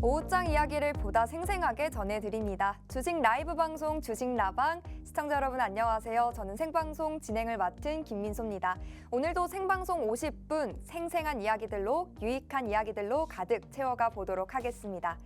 오후장 이야기를 보다 생생하게 전해드립니다. 주식 라이브 방송 주식 라방 시청자 여러분 안녕하세요. 저는 생방송 진행을 맡은 김민소입니다. 오늘도 생방송 50분 생생한 이야기들로 유익한 이야기들로 가득 채워가 보도록 하겠습니다.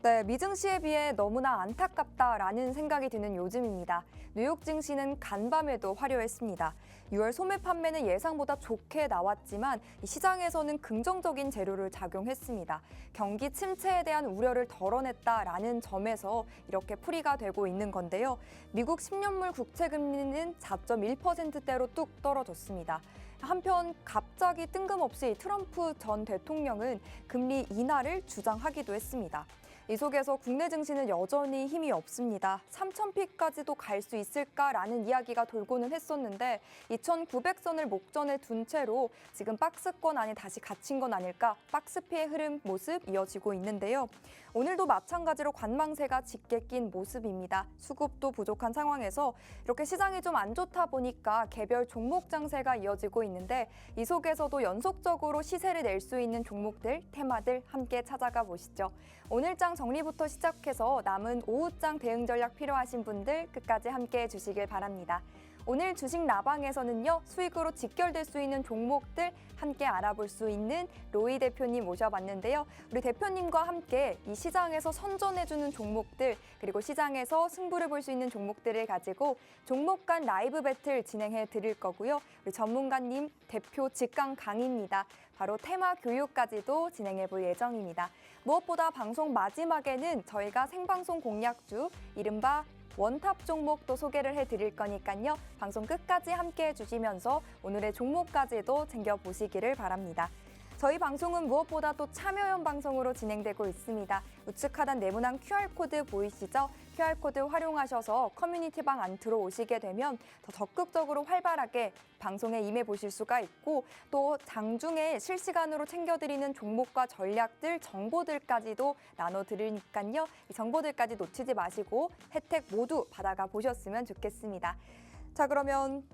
네, 미증시에 비해 너무나 안타깝다라는 생각이 드는 요즘입니다. 뉴욕 증시는 간밤에도 화려했습니다. 6월 소매 판매는 예상보다 좋게 나왔지만 시장에서는 긍정적인 재료를 작용했습니다. 경기 침체에 대한 우려를 덜어냈다라는 점에서 이렇게 풀이가 되고 있는 건데요. 미국 10년물 국채 금리는 4.1%대로 뚝 떨어졌습니다. 한편 갑자기 뜬금없이 트럼프 전 대통령은 금리 인하를 주장하기도 했습니다. 이 속에서 국내 증시는 여전히 힘이 없습니다. 3,000피까지도 갈 수 있을까라는 이야기가 돌고는 했었는데 2,900선을 목전에 둔 채로 지금 박스권 안에 다시 갇힌 건 아닐까 박스피의 흐름 모습 이어지고 있는데요. 오늘도 마찬가지로 관망세가 짙게 낀 모습입니다. 수급도 부족한 상황에서 이렇게 시장이 좀 안 좋다 보니까 개별 종목 장세가 이어지고 있는데 이 속에서도 연속적으로 시세를 낼 수 있는 종목들, 테마들 함께 찾아가 보시죠. 오늘장 정리부터 시작해서 남은 오후장 대응 전략 필요하신 분들 끝까지 함께해 주시길 바랍니다. 오늘 주식 라방에서는요, 수익으로 직결될 수 있는 종목들 함께 알아볼 수 있는 로이 대표님 모셔봤는데요. 우리 대표님과 함께 이 시장에서 선전해주는 종목들, 그리고 시장에서 승부를 볼 수 있는 종목들을 가지고 종목 간 라이브 배틀 진행해 드릴 거고요. 우리 전문가님 대표 직강 강의입니다. 바로 테마 교육까지도 진행해 볼 예정입니다. 무엇보다 방송 마지막에는 저희가 생방송 공략주, 이른바 원탑 종목도 소개를 해드릴 거니까요. 방송 끝까지 함께해 주시면서 오늘의 종목까지도 챙겨보시기를 바랍니다. 저희 방송은 무엇보다 또 참여형 방송으로 진행되고 있습니다. 우측 하단 네모난 QR코드 보이시죠? QR코드 활용하셔서 커뮤니티방 안 들어오시게 되면 더 적극적으로 활발하게 방송에 임해 보실 수가 있고 또 장중에 실시간으로 챙겨드리는 종목과 전략들, 정보들까지도 나눠드리니까요. 이 정보들까지 놓치지 마시고 혜택 모두 받아가 보셨으면 좋겠습니다. 자, 그러면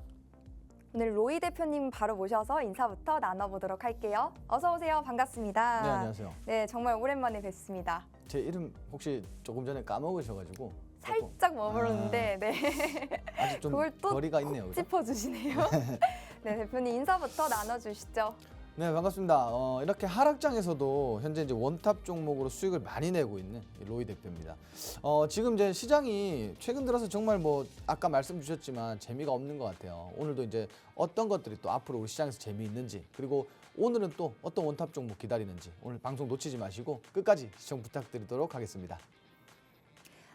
오늘 로이 대표님 바로 모셔서 인사부터 나눠보도록 할게요. 어서 오세요. 반갑습니다. 네, 안녕하세요. 네, 정말 오랜만에 뵙습니다. 제 이름 혹시 조금 전에 까먹으셔가지고 살짝 머물렀는데 네. 아직 좀 그걸 또 거리가 있네요. 그죠? 짚어주시네요. 네, 대표님 인사부터 나눠주시죠. 네, 반갑습니다. 이렇게 하락장에서도 현재 이제 원탑 종목으로 수익을 많이 내고 있는 로이 대표입니다. 지금 이제 시장이 최근 들어서 정말 뭐 아까 말씀 주셨지만 재미가 없는 것 같아요. 오늘도 이제 어떤 것들이 또 앞으로 우리 시장에서 재미있는지, 그리고 오늘은 또 어떤 원탑 종목 기다리는지 오늘 방송 놓치지 마시고 끝까지 시청 부탁드리도록 하겠습니다.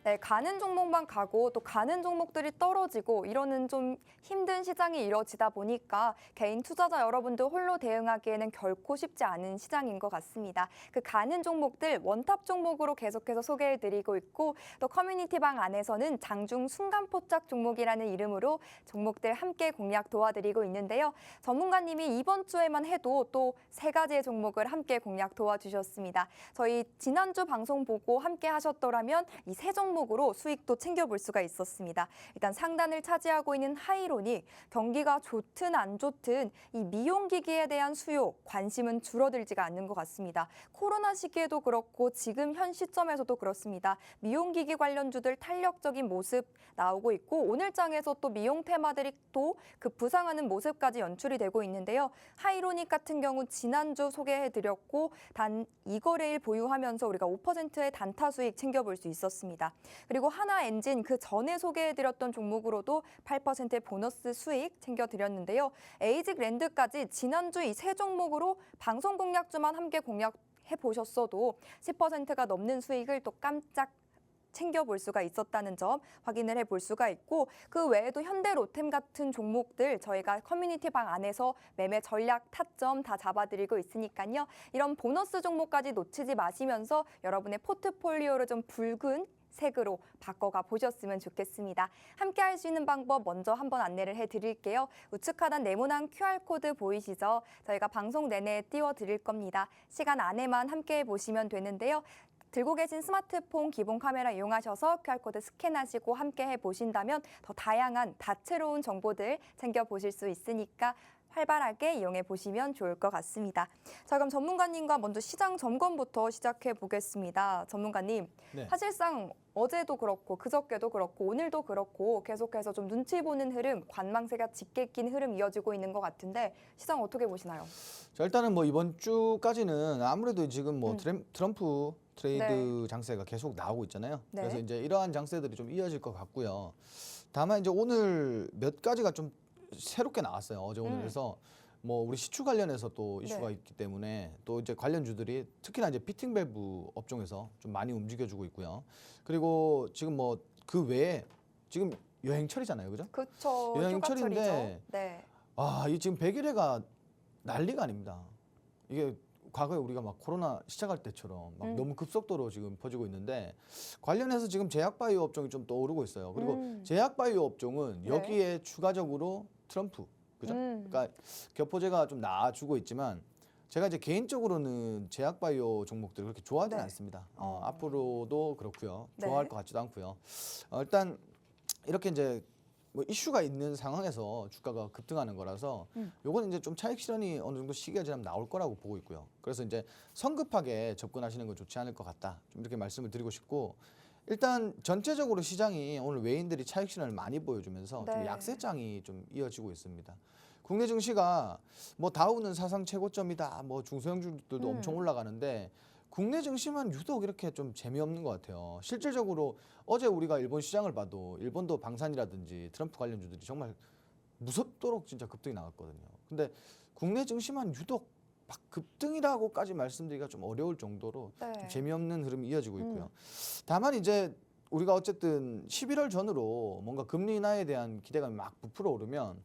네, 가는 종목만 가고 또 가는 종목들이 떨어지고 이러는 좀 힘든 시장이 이뤄지다 보니까 개인 투자자 여러분들 홀로 대응하기에는 결코 쉽지 않은 시장인 것 같습니다. 그 가는 종목들 원탑 종목으로 계속해서 소개해드리고 있고 또 커뮤니티방 안에서는 장중 순간포착 종목이라는 이름으로 종목들 함께 공략 도와드리고 있는데요. 전문가님이 이번 주에만 해도 또 3가지의 종목을 함께 공략 도와주셨습니다. 저희 지난주 방송 보고 함께 하셨더라면 이 3종목으로 수익도 챙겨볼 수가 있었습니다. 일단 상단을 차지하고 있는 하이로닉, 경기가 좋든 안 좋든 이 미용기기에 대한 수요, 관심은 줄어들지가 않는 것 같습니다. 코로나 시기에도 그렇고 지금 현 시점에서도 그렇습니다. 미용기기 관련주들 탄력적인 모습 나오고 있고 오늘장에서 또 미용 테마들이 또 급부상하는 모습까지 연출이 되고 있는데요. 하이로닉 같은 경우 지난주 소개해드렸고 단 2거래일 보유하면서 우리가 5%의 단타 수익 챙겨볼 수 있었습니다. 그리고 하나엔진 그 전에 소개해드렸던 종목으로도 8%의 보너스 수익 챙겨드렸는데요. 에이직랜드까지 지난주 이 3종목으로 방송 공략주만 함께 공략해보셨어도 10%가 넘는 수익을 또 깜짝 챙겨볼 수가 있었다는 점 확인을 해볼 수가 있고 그 외에도 현대 로템 같은 종목들 저희가 커뮤니티방 안에서 매매 전략 타점 다 잡아드리고 있으니까요. 이런 보너스 종목까지 놓치지 마시면서 여러분의 포트폴리오를 좀 붉은 색으로 바꿔가 보셨으면 좋겠습니다. 함께 할 수 있는 방법 먼저 한번 안내를 해드릴게요. 우측 하단 네모난 QR코드 보이시죠? 저희가 방송 내내 띄워드릴 겁니다. 시간 안에만 함께 보시면 되는데요. 들고 계신 스마트폰 기본 카메라 이용하셔서 QR코드 스캔하시고 함께 해보신다면 더 다양한 다채로운 정보들 챙겨보실 수 있으니까 활발하게 이용해 보시면 좋을 것 같습니다. 자, 그럼 전문가님과 먼저 시장 점검부터 시작해 보겠습니다. 전문가님, 네. 사실상 어제도 그렇고 그저께도 그렇고 오늘도 그렇고 계속해서 좀 눈치 보는 흐름, 관망세가 짙게 낀 흐름 이어지고 있는 것 같은데 시장 어떻게 보시나요? 자, 일단은 뭐 이번 주까지는 아무래도 지금 뭐 트럼프 트레이드 네. 장세가 계속 나오고 있잖아요. 네. 그래서 이제 이러한 장세들이 좀 이어질 것 같고요. 다만 이제 오늘 몇 가지가 좀 새롭게 나왔어요. 어제 오늘. 그래서 뭐 우리 시추 관련해서 또 이슈가 네. 있기 때문에 또 이제 관련주들이 특히나 이제 피팅 밸브 업종에서 좀 많이 움직여주고 있고요. 그리고 지금 뭐 그 외에 지금 여행철이잖아요, 그죠? 그쵸. 여행철인데 휴가철이죠. 네. 아, 이 지금 100일에가 난리가 아닙니다. 이게 과거에 우리가 막 코로나 시작할 때처럼 막 너무 급속도로 지금 퍼지고 있는데 관련해서 지금 제약바이오 업종이 좀 떠오르고 있어요. 그리고 제약바이오 업종은 네. 여기에 추가적으로 트럼프, 그죠? 그러니까 교포제가 좀 나아주고 있지만 제가 이제 개인적으로는 제약바이오 종목들을 그렇게 좋아하지는 네. 않습니다. 앞으로도 그렇고요. 네. 좋아할 것 같지도 않고요. 일단 이렇게 이제 뭐 이슈가 있는 상황에서 주가가 급등하는 거라서 요거는 이제 좀 차익 실현이 어느 정도 시기가 지나면 나올 거라고 보고 있고요. 그래서 이제 성급하게 접근하시는 건 좋지 않을 것 같다. 좀 이렇게 말씀을 드리고 싶고 일단 전체적으로 시장이 오늘 외인들이 차익 실현을 많이 보여주면서 좀 네. 약세장이 좀 이어지고 있습니다. 국내 증시가 뭐 다우는 사상 최고점이다. 뭐 중소형주들도 엄청 올라가는데 국내 증시만 유독 이렇게 좀 재미없는 것 같아요. 실질적으로 어제 우리가 일본 시장을 봐도 일본도 방산이라든지 트럼프 관련주들이 정말 무섭도록 진짜 급등이 나왔거든요. 근데 국내 증시만 유독 막 급등이라고까지 말씀드리기가 좀 어려울 정도로 네. 좀 재미없는 흐름이 이어지고 있고요. 다만 이제 우리가 어쨌든 11월 전으로 뭔가 금리 인하에 대한 기대감이 막 부풀어 오르면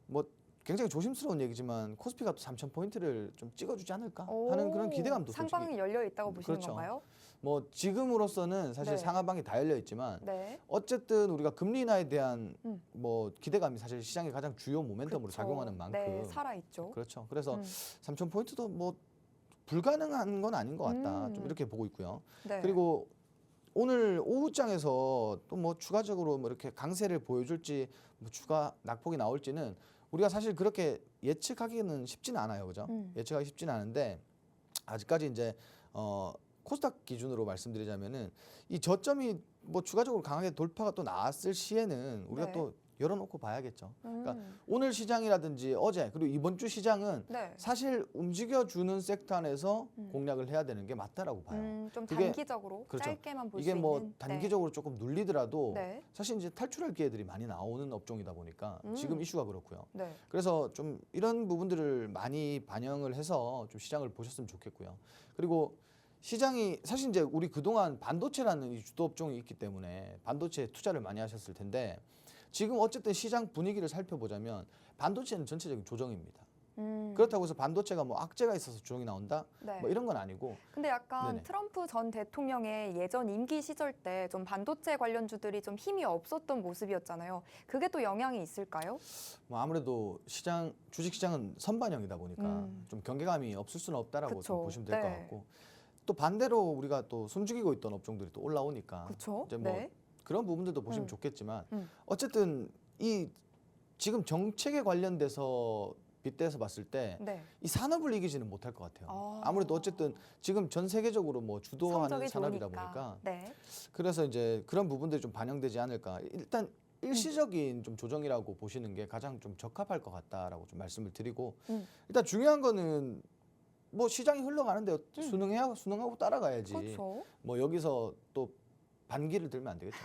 뭐 굉장히 조심스러운 얘기지만 코스피가 또 3,000포인트를 좀 찍어주지 않을까 하는 그런 기대감도 상방이 솔직히 열려 있다고 보시는 그렇죠. 건가요? 뭐 지금으로서는 사실 네. 상하방이 다 열려 있지만 네. 어쨌든 우리가 금리 인하에 대한 뭐 기대감이 사실 시장의 가장 주요 모멘텀으로 그쵸. 작용하는 만큼 네, 살아 있죠. 그렇죠. 그래서 3,000포인트도 뭐 불가능한 건 아닌 것 같다. 좀 이렇게 보고 있고요. 네. 그리고 오늘 오후장에서 또 뭐 추가적으로 뭐 이렇게 강세를 보여줄지 뭐 추가 낙폭이 나올지는 우리가 사실 그렇게 예측하기는 쉽지는 않아요, 그죠? 예측하기 쉽지는 않은데 아직까지 이제 코스닥 기준으로 말씀드리자면은 이 저점이 뭐 추가적으로 강하게 돌파가 또 나왔을 시에는 우리가 네. 또 열어놓고 봐야겠죠. 그러니까 오늘 시장이라든지 어제 그리고 이번 주 시장은 네. 사실 움직여주는 섹터 안에서 공략을 해야 되는 게 맞다라고 봐요. 좀 그게- 단기적으로 그렇죠. 짧게만 볼 수 이게 있는. 뭐 단기적으로 조금 눌리더라도 네. 사실 이제 탈출할 기회들이 많이 나오는 업종이다 보니까 지금 이슈가 그렇고요. 네. 그래서 좀 이런 부분들을 많이 반영을 해서 좀 시장을 보셨으면 좋겠고요. 그리고 시장이 사실 이제 우리 그동안 반도체라는 이 주도 업종이 있기 때문에 반도체에 투자를 많이 하셨을 텐데 지금 어쨌든 시장 분위기를 살펴보자면 반도체는 전체적인 조정입니다. 그렇다고 해서 반도체가 뭐 악재가 있어서 조정이 나온다? 네. 뭐 이런 건 아니고 근데 약간 네네. 트럼프 전 대통령의 예전 임기 시절 때 좀 반도체 관련주들이 좀 힘이 없었던 모습이었잖아요. 그게 또 영향이 있을까요? 뭐 아무래도 시장 주식 시장은 선반영이다 보니까 좀 경계감이 없을 수는 없다라고 좀 그쵸. 보시면 될 것 네. 같고 또 반대로 우리가 또 숨죽이고 있던 업종들이 또 올라오니까 그렇죠. 이제 뭐 네. 그런 부분들도 보시면 좋겠지만 음. 어쨌든 이 지금 정책에 관련돼서 빗대서 봤을 때 이 네. 산업을 이기지는 못할 것 같아요. 아. 아무래도 어쨌든 지금 전 세계적으로 뭐 주도하는 성적이 산업이다 좋으니까. 보니까 네. 그래서 이제 그런 부분들이 좀 반영되지 않을까. 일단 일시적인 좀 조정이라고 보시는 게 가장 좀 적합할 것 같다라고 좀 말씀을 드리고 일단 중요한 거는 뭐 시장이 흘러가는데 순응하고 따라가야지. 그렇죠. 뭐 여기서 또 반기를 들면 안 되겠죠.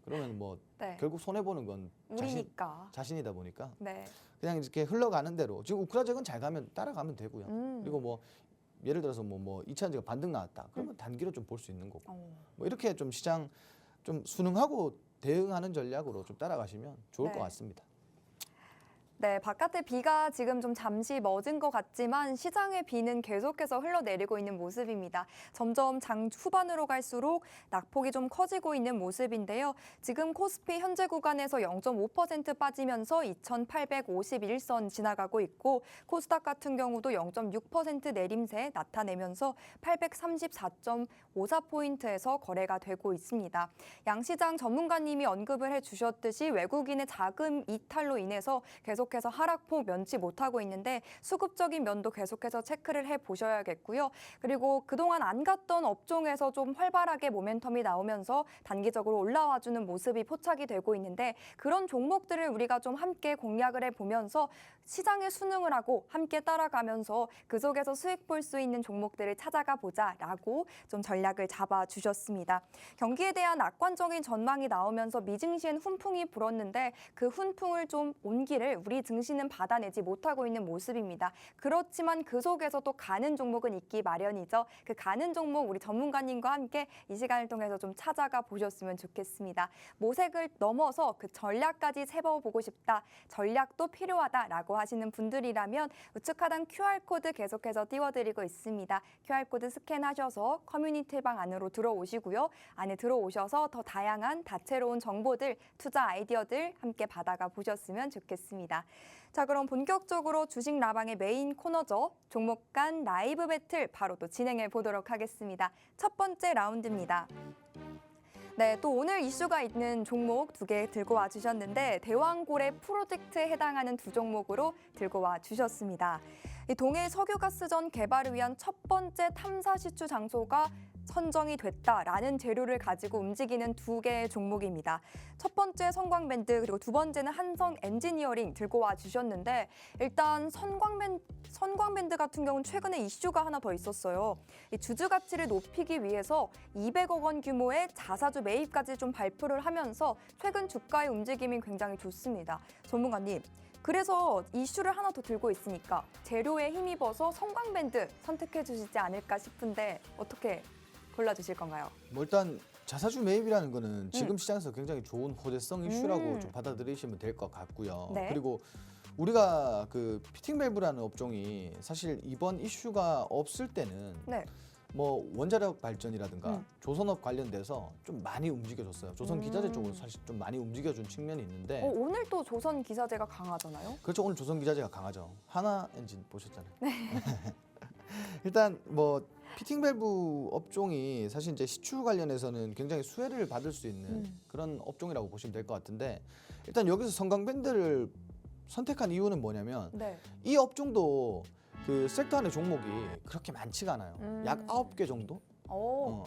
그러면 뭐 네. 결국 손해 보는 건 우리니까. 자신이다 보니까 네. 그냥 이렇게 흘러가는 대로 지금 우크라잭은 잘 가면 따라가면 되고요. 음. 그리고 뭐 예를 들어서 뭐 2차전지가 반등 나왔다. 그러면 단기로 좀 볼 수 있는 거고. 뭐 이렇게 좀 시장 좀 순응하고 대응하는 전략으로 좀 따라가시면 좋을 네. 것 같습니다. 네, 바깥에 비가 지금 좀 잠시 멎은 것 같지만 시장의 비는 계속해서 흘러내리고 있는 모습입니다. 점점 장 후반으로 갈수록 낙폭이 좀 커지고 있는 모습인데요. 지금 코스피 현재 구간에서 0.5% 빠지면서 2,851선 지나가고 있고 코스닥 같은 경우도 0.6% 내림세 나타내면서 834.54포인트에서 거래가 되고 있습니다. 양시장 전문가님이 언급을 해주셨듯이 외국인의 자금 이탈로 인해서 계속 계속해서 하락폭 면치 못하고 있는데 수급적인 면도 계속해서 체크를 해보셔야겠고요. 그리고 그동안 안 갔던 업종에서 좀 활발하게 모멘텀이 나오면서 단기적으로 올라와주는 모습이 포착이 되고 있는데 그런 종목들을 우리가 좀 함께 공략을 해보면서 시장에 순응을 하고 함께 따라가면서 그 속에서 수익 볼 수 있는 종목들을 찾아가 보자라고 좀 전략을 잡아주셨습니다. 경기에 대한 낙관적인 전망이 나오면서 미증시엔 훈풍이 불었는데 그 훈풍을 좀 온기를 우리 증시는 받아내지 못하고 있는 모습입니다. 그렇지만 그 속에서 또 가는 종목은 있기 마련이죠. 그 가는 종목 우리 전문가님과 함께 이 시간을 통해서 좀 찾아가 보셨으면 좋겠습니다. 모색을 넘어서 그 전략까지 세워보고 싶다. 전략도 필요하다라고 하시는 분들이라면 우측 하단 QR코드 계속해서 띄워드리고 있습니다. QR코드 스캔하셔서 커뮤니티방 안으로 들어오시고요. 안에 들어오셔서 더 다양한 다채로운 정보들, 투자 아이디어들 함께 받아가 보셨으면 좋겠습니다. 자, 그럼 본격적으로 주식 라방의 메인 코너죠. 종목 간 라이브 배틀 바로 또 진행해 보도록 하겠습니다. 첫 번째 라운드입니다. 네, 또 오늘 이슈가 있는 종목 2개 들고 와 주셨는데 대왕고래 프로젝트에 해당하는 2 종목으로 들고 와 주셨습니다. 이 동해 석유가스전 개발을 위한 첫 번째 탐사 시추 장소가 선정이 됐다라는 재료를 가지고 움직이는 2개의 종목입니다. 첫 번째 선광밴드 그리고 두 번째는 한성 엔지니어링 들고 와 주셨는데 일단 선광밴드 같은 경우는 최근에 이슈가 하나 더 있었어요. 이 주주 가치를 높이기 위해서 200억 원 규모의 자사주 매입까지 좀 발표를 하면서 최근 주가의 움직임이 굉장히 좋습니다. 전문가님. 그래서 이슈를 하나 더 들고 있으니까 재료에 힘입어서 선광밴드 선택해 주시지 않을까 싶은데 어떻게 골라주실 건가요? 뭐 일단 자사주 매입이라는 거는 지금 시장에서 굉장히 좋은 호재성 이슈라고 좀 받아들이시면 될 것 같고요. 네. 그리고 우리가 그 피팅 밸브라는 업종이 사실 이번 이슈가 없을 때는 네. 뭐 원자력 발전이라든가 조선업 관련돼서 좀 많이 움직여줬어요. 조선 기자재 쪽으로 사실 좀 많이 움직여준 측면이 있는데 오늘 또 조선 기사제가 강하잖아요. 그렇죠. 오늘 조선 기자재가 강하죠. 하나 엔진 보셨잖아요. 네. 일단 뭐 피팅 밸브 업종이 사실 이제 시추 관련해서는 굉장히 수혜를 받을 수 있는 그런 업종이라고 보시면 될 것 같은데 일단 여기서 선광밴드를 선택한 이유는 뭐냐면 네. 이 업종도 그 섹터 안의 종목이 그렇게 많지가 않아요. 약 9개 정도?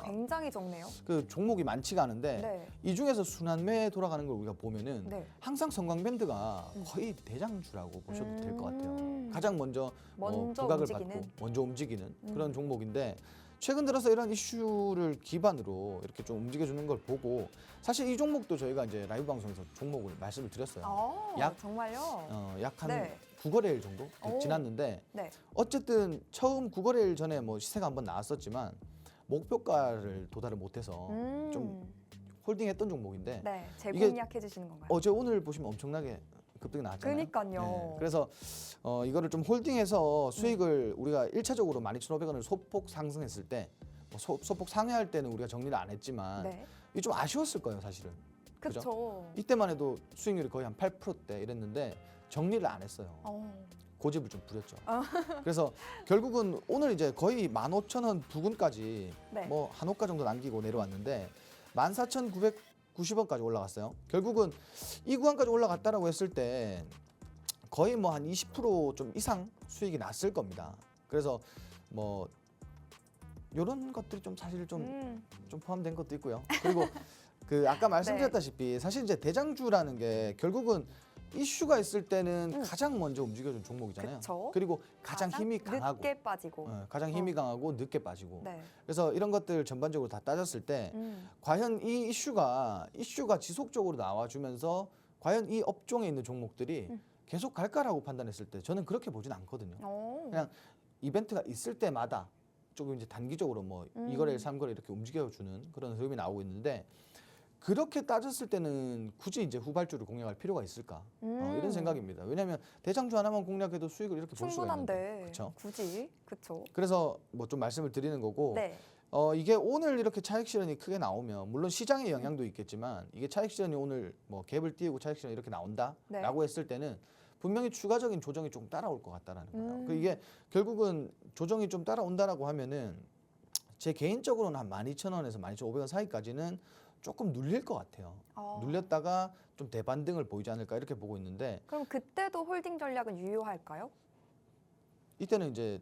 굉장히 적네요. 그 종목이 많지가 않은데 네. 이 중에서 순환매 돌아가는 걸 우리가 보면은 네. 항상 선광밴드가 거의 대장주라고 보셔도 될 것 같아요. 가장 먼저 부각을 움직이는. 받고 먼저 움직이는 그런 종목인데 최근 들어서 이런 이슈를 기반으로 이렇게 좀 움직여주는 걸 보고 사실 이 종목도 저희가 이제 라이브 방송에서 종목을 말씀을 드렸어요. 정말요? 약 한 네. 9거래일 정도 오. 지났는데 네. 어쨌든 처음 9거래일 전에 뭐 시세가 한번 나왔었지만 목표가를 도달을 못해서 좀 홀딩했던 종목인데 네. 재공략해 주시는 건가요? 어제 오늘 보시면 엄청나게 급등이 나왔잖아요. 그러니까요. 네. 그래서 이거를 좀 홀딩해서 수익을 우리가 1차적으로 12,500원을 소폭 상승했을 때 소폭 상회할 때는 우리가 정리를 안 했지만 네. 이게 좀 아쉬웠을 거예요, 사실은. 그죠? 그렇죠. 이때만 해도 수익률이 거의 한 8%대 이랬는데 정리를 안 했어요. 고집을 좀 부렸죠. 그래서 결국은 오늘 이제 거의 15,000원 부근까지 네. 뭐 한 호가 정도 남기고 내려왔는데 14,990원까지 올라갔어요. 결국은 이 구간까지 올라갔다라고 했을 때 거의 뭐 한 20% 좀 이상 수익이 났을 겁니다. 그래서 뭐 이런 것들이 좀 사실 좀 포함된 것도 있고요. 그리고 그 아까 말씀드렸다시피 사실 이제 대장주라는 게 결국은 이슈가 있을 때는 가장 먼저 움직여준 종목이잖아요. 그쵸. 그리고 가장 힘이 강하고 늦게 빠지고. 가장 힘이 강하고 늦게 빠지고. 네. 그래서 이런 것들 전반적으로 다 따졌을 때 과연 이 이슈가 지속적으로 나와주면서 과연 이 업종에 있는 종목들이 계속 갈까라고 판단했을 때 저는 그렇게 보진 않거든요. 그냥 이벤트가 있을 때마다 조금 이제 단기적으로 뭐 2거래일, 3거래일 이렇게 움직여주는 그런 흐름이 나오고 있는데 그렇게 따졌을 때는 굳이 이제 후발주를 공략할 필요가 있을까 이런 생각입니다. 왜냐하면 대장주 하나만 공략해도 수익을 이렇게 볼 수가 있는데, 충분한데 그렇죠? 굳이 그렇죠. 그래서 뭐 좀 말씀을 드리는 거고 네. 이게 오늘 이렇게 차익 실현이 크게 나오면 물론 시장의 영향도 있겠지만 이게 차익 실현이 오늘 뭐 갭을 띄우고 차익 실현이 이렇게 나온다라고 했을 때는 분명히 추가적인 조정이 좀 따라올 것 같다라는 거예요. 그 이게 결국은 조정이 좀 따라온다라고 하면은 제 개인적으로는 한 12,000원에서 12,500원 사이까지는 조금 눌릴 것 같아요. 눌렸다가 좀 대반등을 보이지 않을까 이렇게 보고 있는데 그럼 그때도 홀딩 전략은 유효할까요? 이때는 이제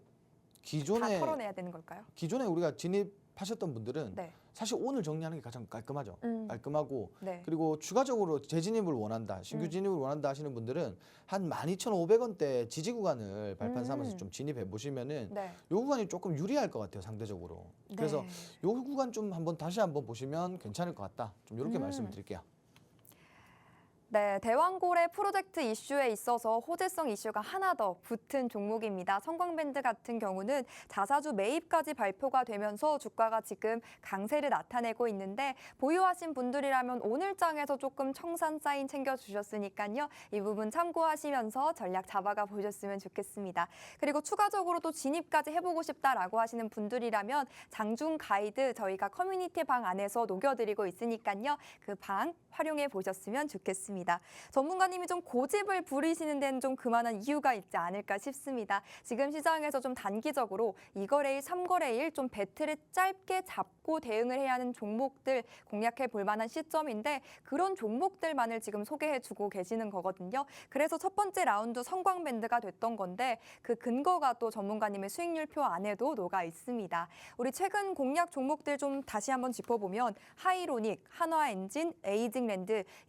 다 털어내야 되는 걸까요? 기존에 우리가 진입하셨던 분들은 네. 사실 오늘 정리하는 게 가장 깔끔하죠. 깔끔하고 네. 그리고 추가적으로 재진입을 원한다, 신규 진입을 원한다 하시는 분들은 한 12,500원대 지지 구간을 발판 삼아서 좀 진입해 보시면은 네. 요 구간이 조금 유리할 것 같아요, 상대적으로. 그래서 네. 요 구간 좀 다시 한번 보시면 괜찮을 것 같다. 좀 이렇게 말씀을 드릴게요. 네, 대왕고래 프로젝트 이슈에 있어서 호재성 이슈가 하나 더 붙은 종목입니다. 성광밴드 같은 경우는 자사주 매입까지 발표가 되면서 주가가 지금 강세를 나타내고 있는데 보유하신 분들이라면 오늘장에서 조금 청산 사인 챙겨주셨으니까요. 이 부분 참고하시면서 전략 잡아가 보셨으면 좋겠습니다. 그리고 추가적으로 또 진입까지 해보고 싶다라고 하시는 분들이라면 장중 가이드 저희가 커뮤니티 방 안에서 녹여드리고 있으니까요. 그 방 활용해 보셨으면 좋겠습니다. 전문가님이 좀 고집을 부리시는 데는 좀 그만한 이유가 있지 않을까 싶습니다. 지금 시장에서 좀 단기적으로 2거래일, 3거래일 좀 배틀을 짧게 잡고 대응을 해야 하는 종목들 공략해 볼 만한 시점인데 그런 종목들만을 지금 소개해주고 계시는 거거든요. 그래서 첫 번째 라운드 성광밴드가 됐던 건데 그 근거가 또 전문가님의 수익률표 안에도 녹아 있습니다. 우리 최근 공략 종목들 좀 다시 한번 짚어보면 하이로닉, 한화엔진, 에이징랜드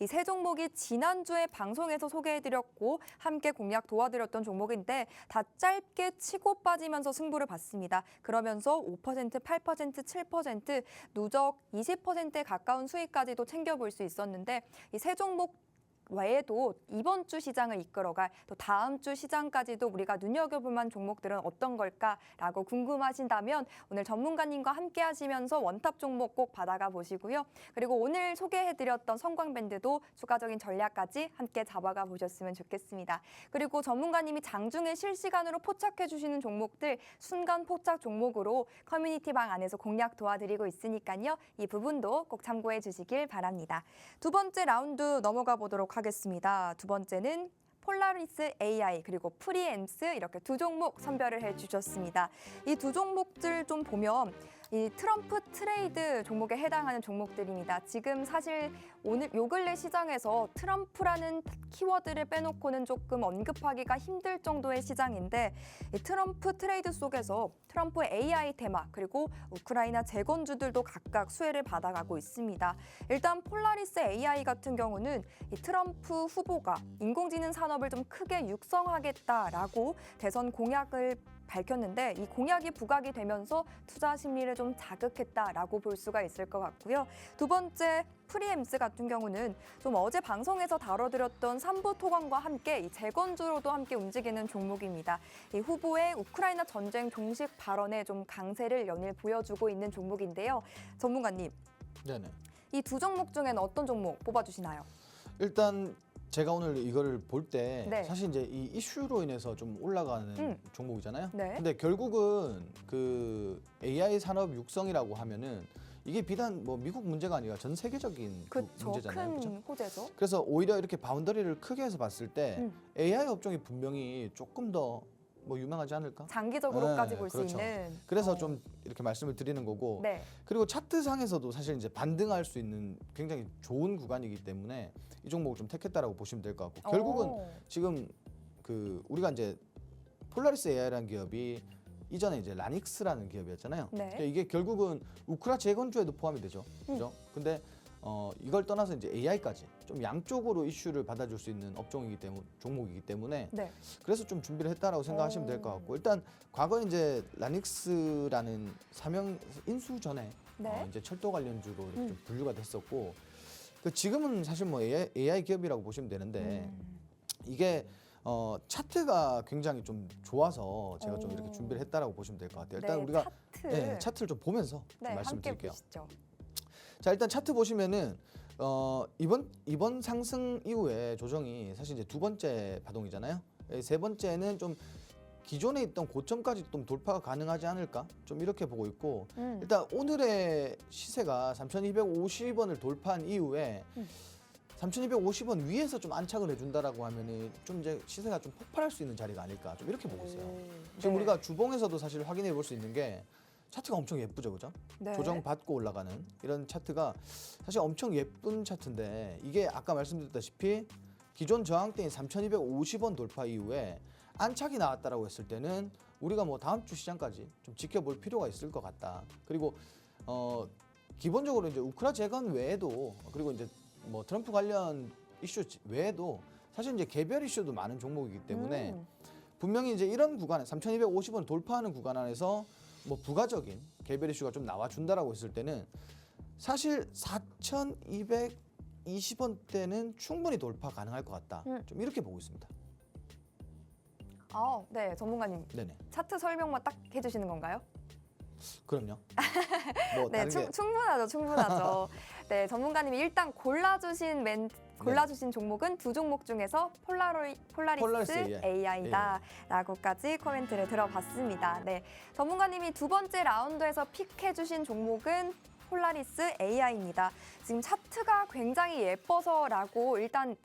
이 세 종목이 지난주에 방송에서 소개해드렸고 함께 공략 도와드렸던 종목인데 다 짧게 치고 빠지면서 승부를 봤습니다. 그러면서 5%, 8%, 7% 누적 20%에 가까운 수익까지도 챙겨볼 수 있었는데 이 세 종목 외에도 이번 주 시장을 이끌어갈 또 다음 주 시장까지도 우리가 눈여겨볼 만한 종목들은 어떤 걸까라고 궁금하신다면 오늘 전문가님과 함께 하시면서 원탑 종목 꼭 받아가 보시고요. 그리고 오늘 소개해드렸던 성광밴드도 추가적인 전략까지 함께 잡아가 보셨으면 좋겠습니다. 그리고 전문가님이 장중에 실시간으로 포착해 주시는 종목들 순간 포착 종목으로 커뮤니티 방 안에서 공략 도와드리고 있으니까요. 이 부분도 꼭 참고해 주시길 바랍니다. 두 번째 라운드 넘어가 보도록 하겠습니다. 두 번째는 폴라리스 AI 그리고 프리엠스 이렇게 두 종목 선별을 해주셨습니다. 이 두 종목들 좀 보면 이 트럼프 트레이드 종목에 해당하는 종목들입니다. 지금 사실 오늘 요 근래 시장에서 트럼프라는 키워드를 빼놓고는 조금 언급하기가 힘들 정도의 시장인데 이 트럼프 트레이드 속에서 트럼프 AI 테마 그리고 우크라이나 재건주들도 각각 수혜를 받아가고 있습니다. 일단 폴라리스 AI 같은 경우는 이 트럼프 후보가 인공지능 산업을 좀 크게 육성하겠다라고 대선 공약을 밝혔는데 이 공약이 부각이 되면서 투자 심리를 좀 자극했다라고 볼 수가 있을 것 같고요. 두 번째 프리엠스 같은 경우는 좀 어제 방송에서 다뤄드렸던 삼부 토건과 함께 이 재건주로도 함께 움직이는 종목입니다. 이 후보의 우크라이나 전쟁 종식 발언에 좀 강세를 연일 보여주고 있는 종목인데요. 전문가님, 네네. 이 두 종목 중에는 어떤 종목 뽑아주시나요? 일단 제가 오늘 이거를 볼 때 네. 사실 이제 이 이슈로 인해서 좀 올라가는 종목이잖아요. 네. 근데 결국은 그 AI 산업 육성이라고 하면은 이게 비단 뭐 미국 문제가 아니라 전 세계적인 그렇죠. 문제잖아요. 큰 그렇죠? 호재죠. 그래서 오히려 이렇게 바운더리를 크게 해서 봤을 때 AI 업종이 분명히 조금 더 뭐 유명하지 않을까? 장기적으로까지 네, 볼 수 그렇죠. 있는. 그래서 좀 이렇게 말씀을 드리는 거고 네. 그리고 차트상에서도 사실 이제 반등할 수 있는 굉장히 좋은 구간이기 때문에 이 종목을 좀 택했다라고 보시면 될 것 같고 결국은 지금 그 우리가 이제 폴라리스 AI라는 기업이 이전에 이제 라닉스라는 기업이었잖아요. 네. 그러니까 이게 결국은 우크라 재건주에도 포함이 되죠. 그죠? 근데 이걸 떠나서 이제 AI까지 좀 양쪽으로 이슈를 받아줄 수 있는 업종이기 때문에 종목이기 때문에 네. 그래서 좀 준비를 했다라고 생각하시면 될 것 같고 일단 과거에 이제 라닉스라는 사명 인수 전에 네. 이제 철도 관련주로 이렇게 좀 분류가 됐었고 그 지금은 사실 뭐 AI 기업이라고 보시면 되는데 이게 차트가 굉장히 좀 좋아서 제가 좀 이렇게 준비를 했다라고 보시면 될 것 같아요. 일단 네, 우리가 차트. 네, 차트를 좀 보면서 좀 네, 말씀을 함께 드릴게요. 보시죠. 자 일단 차트 보시면은 이번 상승 이후에 조정이 사실 이제 두 번째 파동이잖아요. 세 번째는 좀 기존에 있던 고점까지 좀 돌파가 가능하지 않을까? 좀 이렇게 보고 있고 일단 오늘의 시세가 3,250원을 돌파한 이후에 3,250원 위에서 좀 안착을 해준다라고 하면은 좀 이제 시세가 좀 폭발할 수 있는 자리가 아닐까 좀 이렇게 보고 있어요. 지금 네. 우리가 주봉에서도 사실 확인해 볼 수 있는 게 차트가 엄청 예쁘죠, 그죠? 네. 조정받고 올라가는 이런 차트가 사실 엄청 예쁜 차트인데 이게 아까 말씀드렸다시피 기존 저항대인 3,250원 돌파 이후에 안착이 나왔다라고 했을 때는 우리가 뭐 다음 주 시장까지 좀 지켜볼 필요가 있을 것 같다. 그리고 기본적으로 이제 우크라 재건 외에도 그리고 이제 뭐 트럼프 관련 이슈 외에도 사실 이제 개별 이슈도 많은 종목이기 때문에 분명히 이제 이런 구간에 3,250원 돌파하는 구간 안에서 뭐 부가적인 개별 이슈가 좀 나와준다라고 했을 때는 사실 4,220원대는 충분히 돌파 가능할 것 같다. 좀 이렇게 보고 있습니다. 네, 전문가님. 네네. 차트 설명만 딱 해주시는 건가요? 그럼요. 뭐 네, 다른 게 충분하죠. 네, 전문가님이 일단 골라주신 종목은 두 종목 중에서 폴라리스 AI다라고까지 코멘트를 들어봤습니다. 네, 전문가님이 두 번째 라운드에서 픽해주신 종목은 폴라리스 AI입니다. 지금 차트가 굉장히 예뻐서라고 일단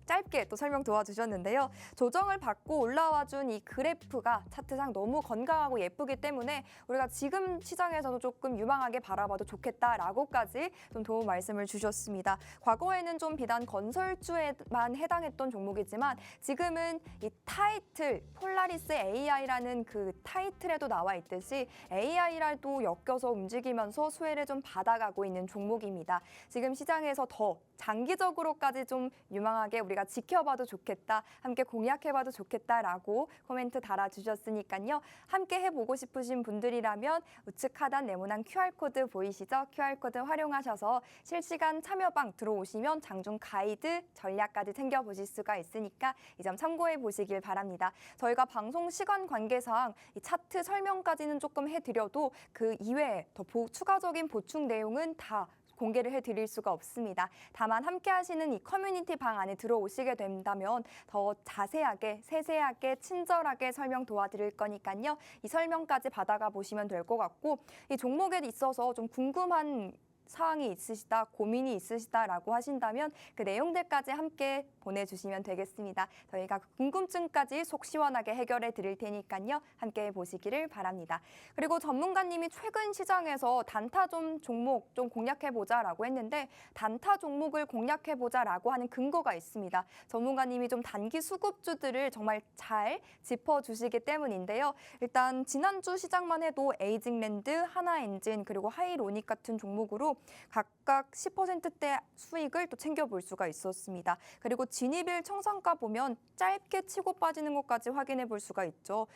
짧게 또 설명 도와주셨는데요. 조정을 받고 올라와준 이 그래프가 차트상 너무 건강하고 예쁘기 때문에 우리가 지금 시장에서도 조금 유망하게 바라봐도 좋겠다라고까지 좀 도움 말씀을 주셨습니다. 과거에는 좀 비단 건설주에만 해당했던 종목이지만 지금은 이 타이틀 폴라리스 AI라는 그 타이틀에도 나와 있듯이 AI라도 엮여서 움직이면서 수혜를 좀 받아가고 있는 종목입니다. 지금 시장에서 더 장기적으로까지 좀 유망하게 우리가 지켜봐도 좋겠다, 함께 공략해봐도 좋겠다라고 코멘트 달아주셨으니까요. 함께 해보고 싶으신 분들이라면 우측 하단 네모난 QR코드 보이시죠? QR코드 활용하셔서 실시간 참여방 들어오시면 장중 가이드 전략까지 챙겨보실 수가 있으니까 이 점 참고해 보시길 바랍니다. 저희가 방송 시간 관계상 이 차트 설명까지는 조금 해드려도 그 이외에 더 추가적인 보충 내용은 다 공개를 해드릴 수가 없습니다. 다만 함께 하시는 이 커뮤니티 방 안에 들어오시게 된다면 더 자세하게, 세세하게, 친절하게 설명 도와드릴 거니까요. 이 설명까지 받아가 보시면 될 것 같고 이 종목에 있어서 좀 궁금한 사항이 있으시다, 고민이 있으시다라고 하신다면 그 내용들까지 함께 보내주시면 되겠습니다. 저희가 그 궁금증까지 속 시원하게 해결해 드릴 테니까요. 함께 보시기를 바랍니다. 그리고 전문가님이 최근 시장에서 단타 종목 좀 공략해보자라고 했는데 단타 종목을 공략해보자라고 하는 근거가 있습니다. 전문가님이 좀 단기 수급주들을 정말 잘 짚어주시기 때문인데요. 일단 지난주 시장만 해도 에이징랜드, 하나엔진 그리고 하이로닉 같은 종목으로 각각 10%대 수익을 또 챙겨볼 수가 있었습니다. 그리고 진입일 청산가 보면 짧게 치고 빠지는 것까지 확인해 볼 수가 있죠.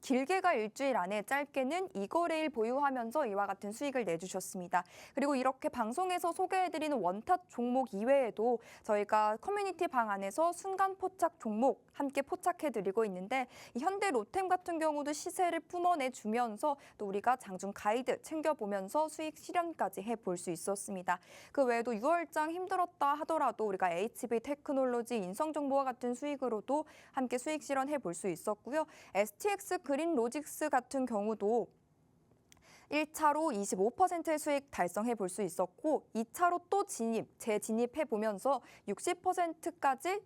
길게가 일주일 안에 짧게는 2거래일 보유하면서 이와 같은 수익을 내주셨습니다. 그리고 이렇게 방송에서 소개해드리는 원탑 종목 이외에도 저희가 커뮤니티 방 안에서 순간 포착 종목 함께 포착해드리고 있는데 이 현대 로템 같은 경우도 시세를 뿜어내주면서 또 우리가 장중 가이드 챙겨보면서 수익 실현까지 해볼 수 있었습니다. 그 외에도 6월장 힘들었다 하더라도 우리가 HB 테크놀로지, 인성정보와 같은 수익으로도 함께 수익 실현해볼 수 있었고요. STX 그린 로직스 같은 경우도 1차로 25%의 수익 달성해 볼 수 있었고 2차로 또 재진입해 보면서 60%까지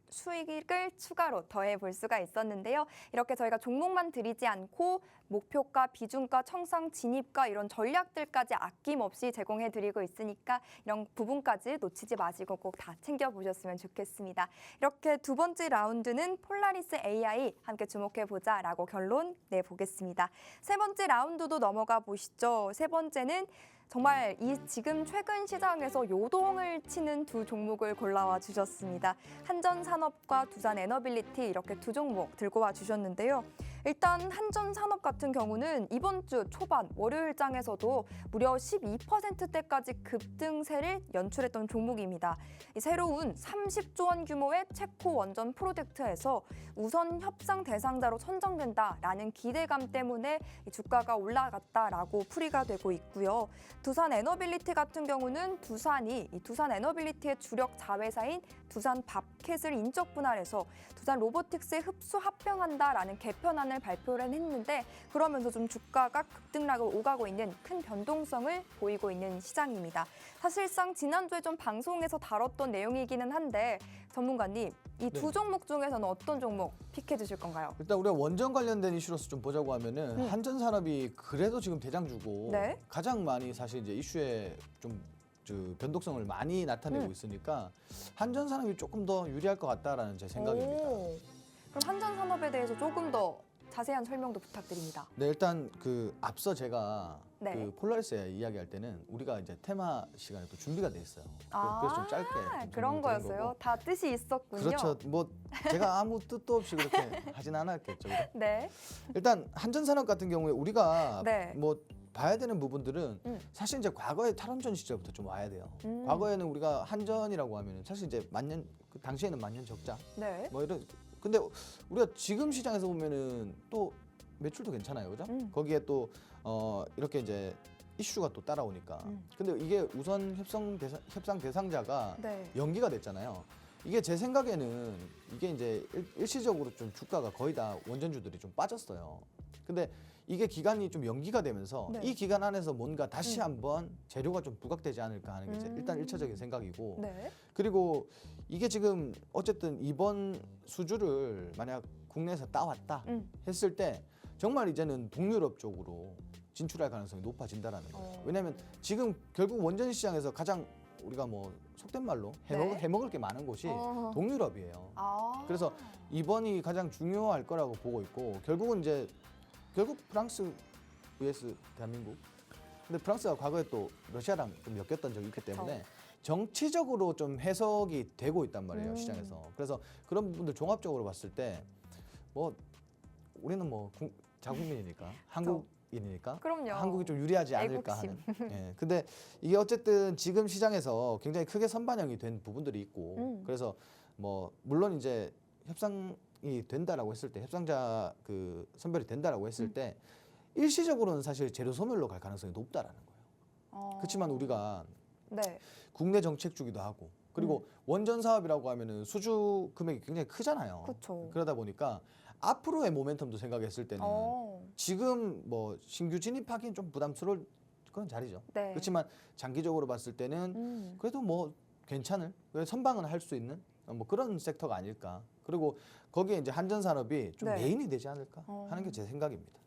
수익을 추가로 더해 볼 수가 있었는데요. 이렇게 저희가 종목만 드리지 않고 목표가, 비중가, 청상, 진입가 이런 전략들까지 아낌없이 제공해 드리고 있으니까 이런 부분까지 놓치지 마시고 꼭 다 챙겨보셨으면 좋겠습니다. 이렇게 두 번째 라운드는 폴라리스 AI 함께 주목해보자라고 결론 내보겠습니다. 세 번째 라운드도 넘어가 보시죠. 세 번째는 정말 지금 최근 시장에서 요동을 치는 두 종목을 골라와 주셨습니다. 한전산업과 두산에너빌리티 이렇게 두 종목 들고 와 주셨는데요. 일단 한전산업 같은 경우는 이번 주 초반 월요일장에서도 무려 12%대까지 급등세를 연출했던 종목입니다. 이 새로운 30조 원 규모의 체코 원전 프로젝트에서 우선 협상 대상자로 선정된다라는 기대감 때문에 이 주가가 올라갔다라고 풀이가 되고 있고요. 두산에너빌리티 같은 경우는 두산이 이 두산에너빌리티의 주력 자회사인 두산 밥캣을 인적 분할해서 두산 로보틱스에 흡수 합병한다라는 개편안을 시간을 발표를 했는데 그러면서 좀 주가가 급등락을 오가고 있는 큰 변동성을 보이고 있는 시장입니다. 사실상 지난주에 좀 방송에서 다뤘던 내용이기는 한데 전문가님, 이 두 네. 종목 중에서는 어떤 종목 픽해 주실 건가요? 일단 우리가 원전 관련된 이슈로서 좀 보자고 하면은 한전산업이 그래도 지금 대장주고 네. 가장 많이 사실 이제 이슈에 좀 변동성을 많이 나타내고 있으니까 한전산업이 조금 더 유리할 것 같다라는 제 생각입니다. 오, 그럼 한전산업에 대해서 조금 더 자세한 설명도 부탁드립니다. 네, 일단 앞서 제가 네. 폴라리스 이야기할 때는 우리가 이제 테마 시간에 또 준비가 돼 있어요. 그래서 좀 짧게 좀 그런 설명드린 거였어요. 거고. 다 뜻이 있었군요. 그렇죠. 뭐 제가 아무 뜻도 없이 그렇게 하진 않았겠죠. 그죠? 네. 일단 한전산업 같은 경우에 우리가 네. 뭐 봐야 되는 부분들은 사실 이제 과거의 탈원전 시절부터 좀 와야 돼요. 과거에는 우리가 한전이라고 하면은 사실 이제 그 당시에는 만년 적자 네. 뭐 이런. 근데 우리가 지금 시장에서 보면은 또 매출도 괜찮아요, 그죠? 거기에 또 이렇게 이제 이슈가 또 따라오니까. 근데 이게 우선 협상 대상자가 네. 연기가 됐잖아요. 이게 제 생각에는 이게 이제 일시적으로 좀 주가가 거의 다 원전주들이 좀 빠졌어요. 근데 이게 기간이 좀 연기가 되면서 네. 이 기간 안에서 뭔가 다시 한번 재료가 좀 부각되지 않을까 하는 게 일단 1차적인 생각이고, 네. 그리고 이게 지금 어쨌든 이번 수주를 만약 국내에서 따왔다 했을 때 정말 이제는 동유럽 쪽으로 진출할 가능성이 높아진다라는 거예요. 왜냐하면 지금 결국 원전 시장에서 가장 우리가 뭐 속된 말로 해먹을 게 많은 곳이 동유럽이에요. 그래서 이번이 가장 중요할 거라고 보고 있고, 결국 프랑스 vs 대한민국. 근데 프랑스가 과거에 또 러시아랑 좀 엮였던 적이 있기 때문에 정치적으로 좀 해석이 되고 있단 말이에요, 시장에서. 그래서 그런 부분들 종합적으로 봤을 때 뭐 우리는 뭐 자국민이니까 한국인이니까 그럼요. 한국이 좀 유리하지 않을까 애국심. 하는. 예. 근데 이게 어쨌든 지금 시장에서 굉장히 크게 선반영이 된 부분들이 있고, 그래서 뭐 물론 이제 협상이 된다라고 했을 때, 협상자 선별이 된다라고 했을 때 일시적으로는 사실 재료 소멸로 갈 가능성이 높다라는 거예요. 그렇지만 우리가 네. 국내 정책 주기도 하고, 그리고 원전 사업이라고 하면은 수주 금액이 굉장히 크잖아요. 그렇죠. 그러다 보니까 앞으로의 모멘텀도 생각했을 때는 지금 뭐 신규 진입하기는 좀 부담스러울 그런 자리죠. 네. 그렇지만 장기적으로 봤을 때는 그래도 뭐 괜찮을, 선방은 할 수 있는 뭐 그런 섹터가 아닐까. 그리고 거기에 이제 한전산업이 좀 네. 메인이 되지 않을까 하는 게 제 생각입니다.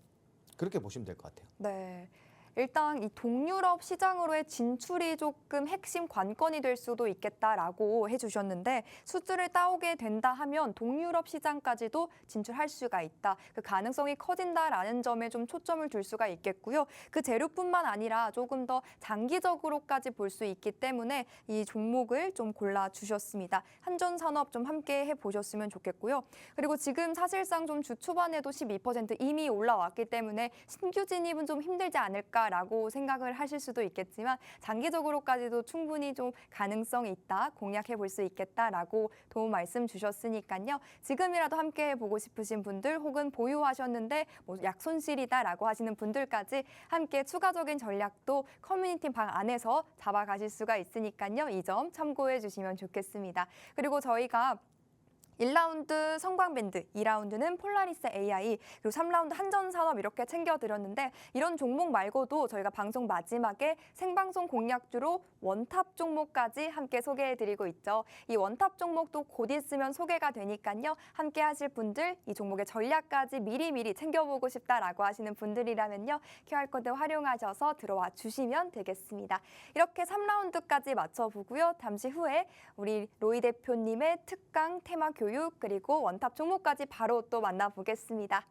그렇게 보시면 될 것 같아요. 네. 일단 이 동유럽 시장으로의 진출이 조금 핵심 관건이 될 수도 있겠다라고 해주셨는데, 수주를 따오게 된다 하면 동유럽 시장까지도 진출할 수가 있다. 그 가능성이 커진다라는 점에 좀 초점을 둘 수가 있겠고요. 그 재료뿐만 아니라 조금 더 장기적으로까지 볼 수 있기 때문에 이 종목을 좀 골라주셨습니다. 한전산업 좀 함께 해보셨으면 좋겠고요. 그리고 지금 사실상 좀 주 초반에도 12% 이미 올라왔기 때문에 신규 진입은 좀 힘들지 않을까 라고 생각을 하실 수도 있겠지만 장기적으로까지도 충분히 좀 가능성이 있다, 공략해 볼 수 있겠다라고 도움 말씀 주셨으니까요. 지금이라도 함께 보고 싶으신 분들, 혹은 보유하셨는데 뭐 약손실이다라고 하시는 분들까지 함께 추가적인 전략도 커뮤니티 방 안에서 잡아가실 수가 있으니까요. 이 점 참고해 주시면 좋겠습니다. 그리고 저희가 1라운드 성광밴드, 2라운드는 폴라리스 AI, 그리고 3라운드 한전산업 이렇게 챙겨드렸는데, 이런 종목 말고도 저희가 방송 마지막에 생방송 공략주로 원탑 종목까지 함께 소개해드리고 있죠. 이 원탑 종목도 곧 있으면 소개가 되니까요. 함께 하실 분들, 이 종목의 전략까지 미리미리 챙겨보고 싶다라고 하시는 분들이라면요. QR코드 활용하셔서 들어와 주시면 되겠습니다. 이렇게 3라운드까지 맞춰보고요. 잠시 후에 우리 로이 대표님의 특강 테마 교육, 그리고 원탑 종목까지 바로 또 만나보겠습니다.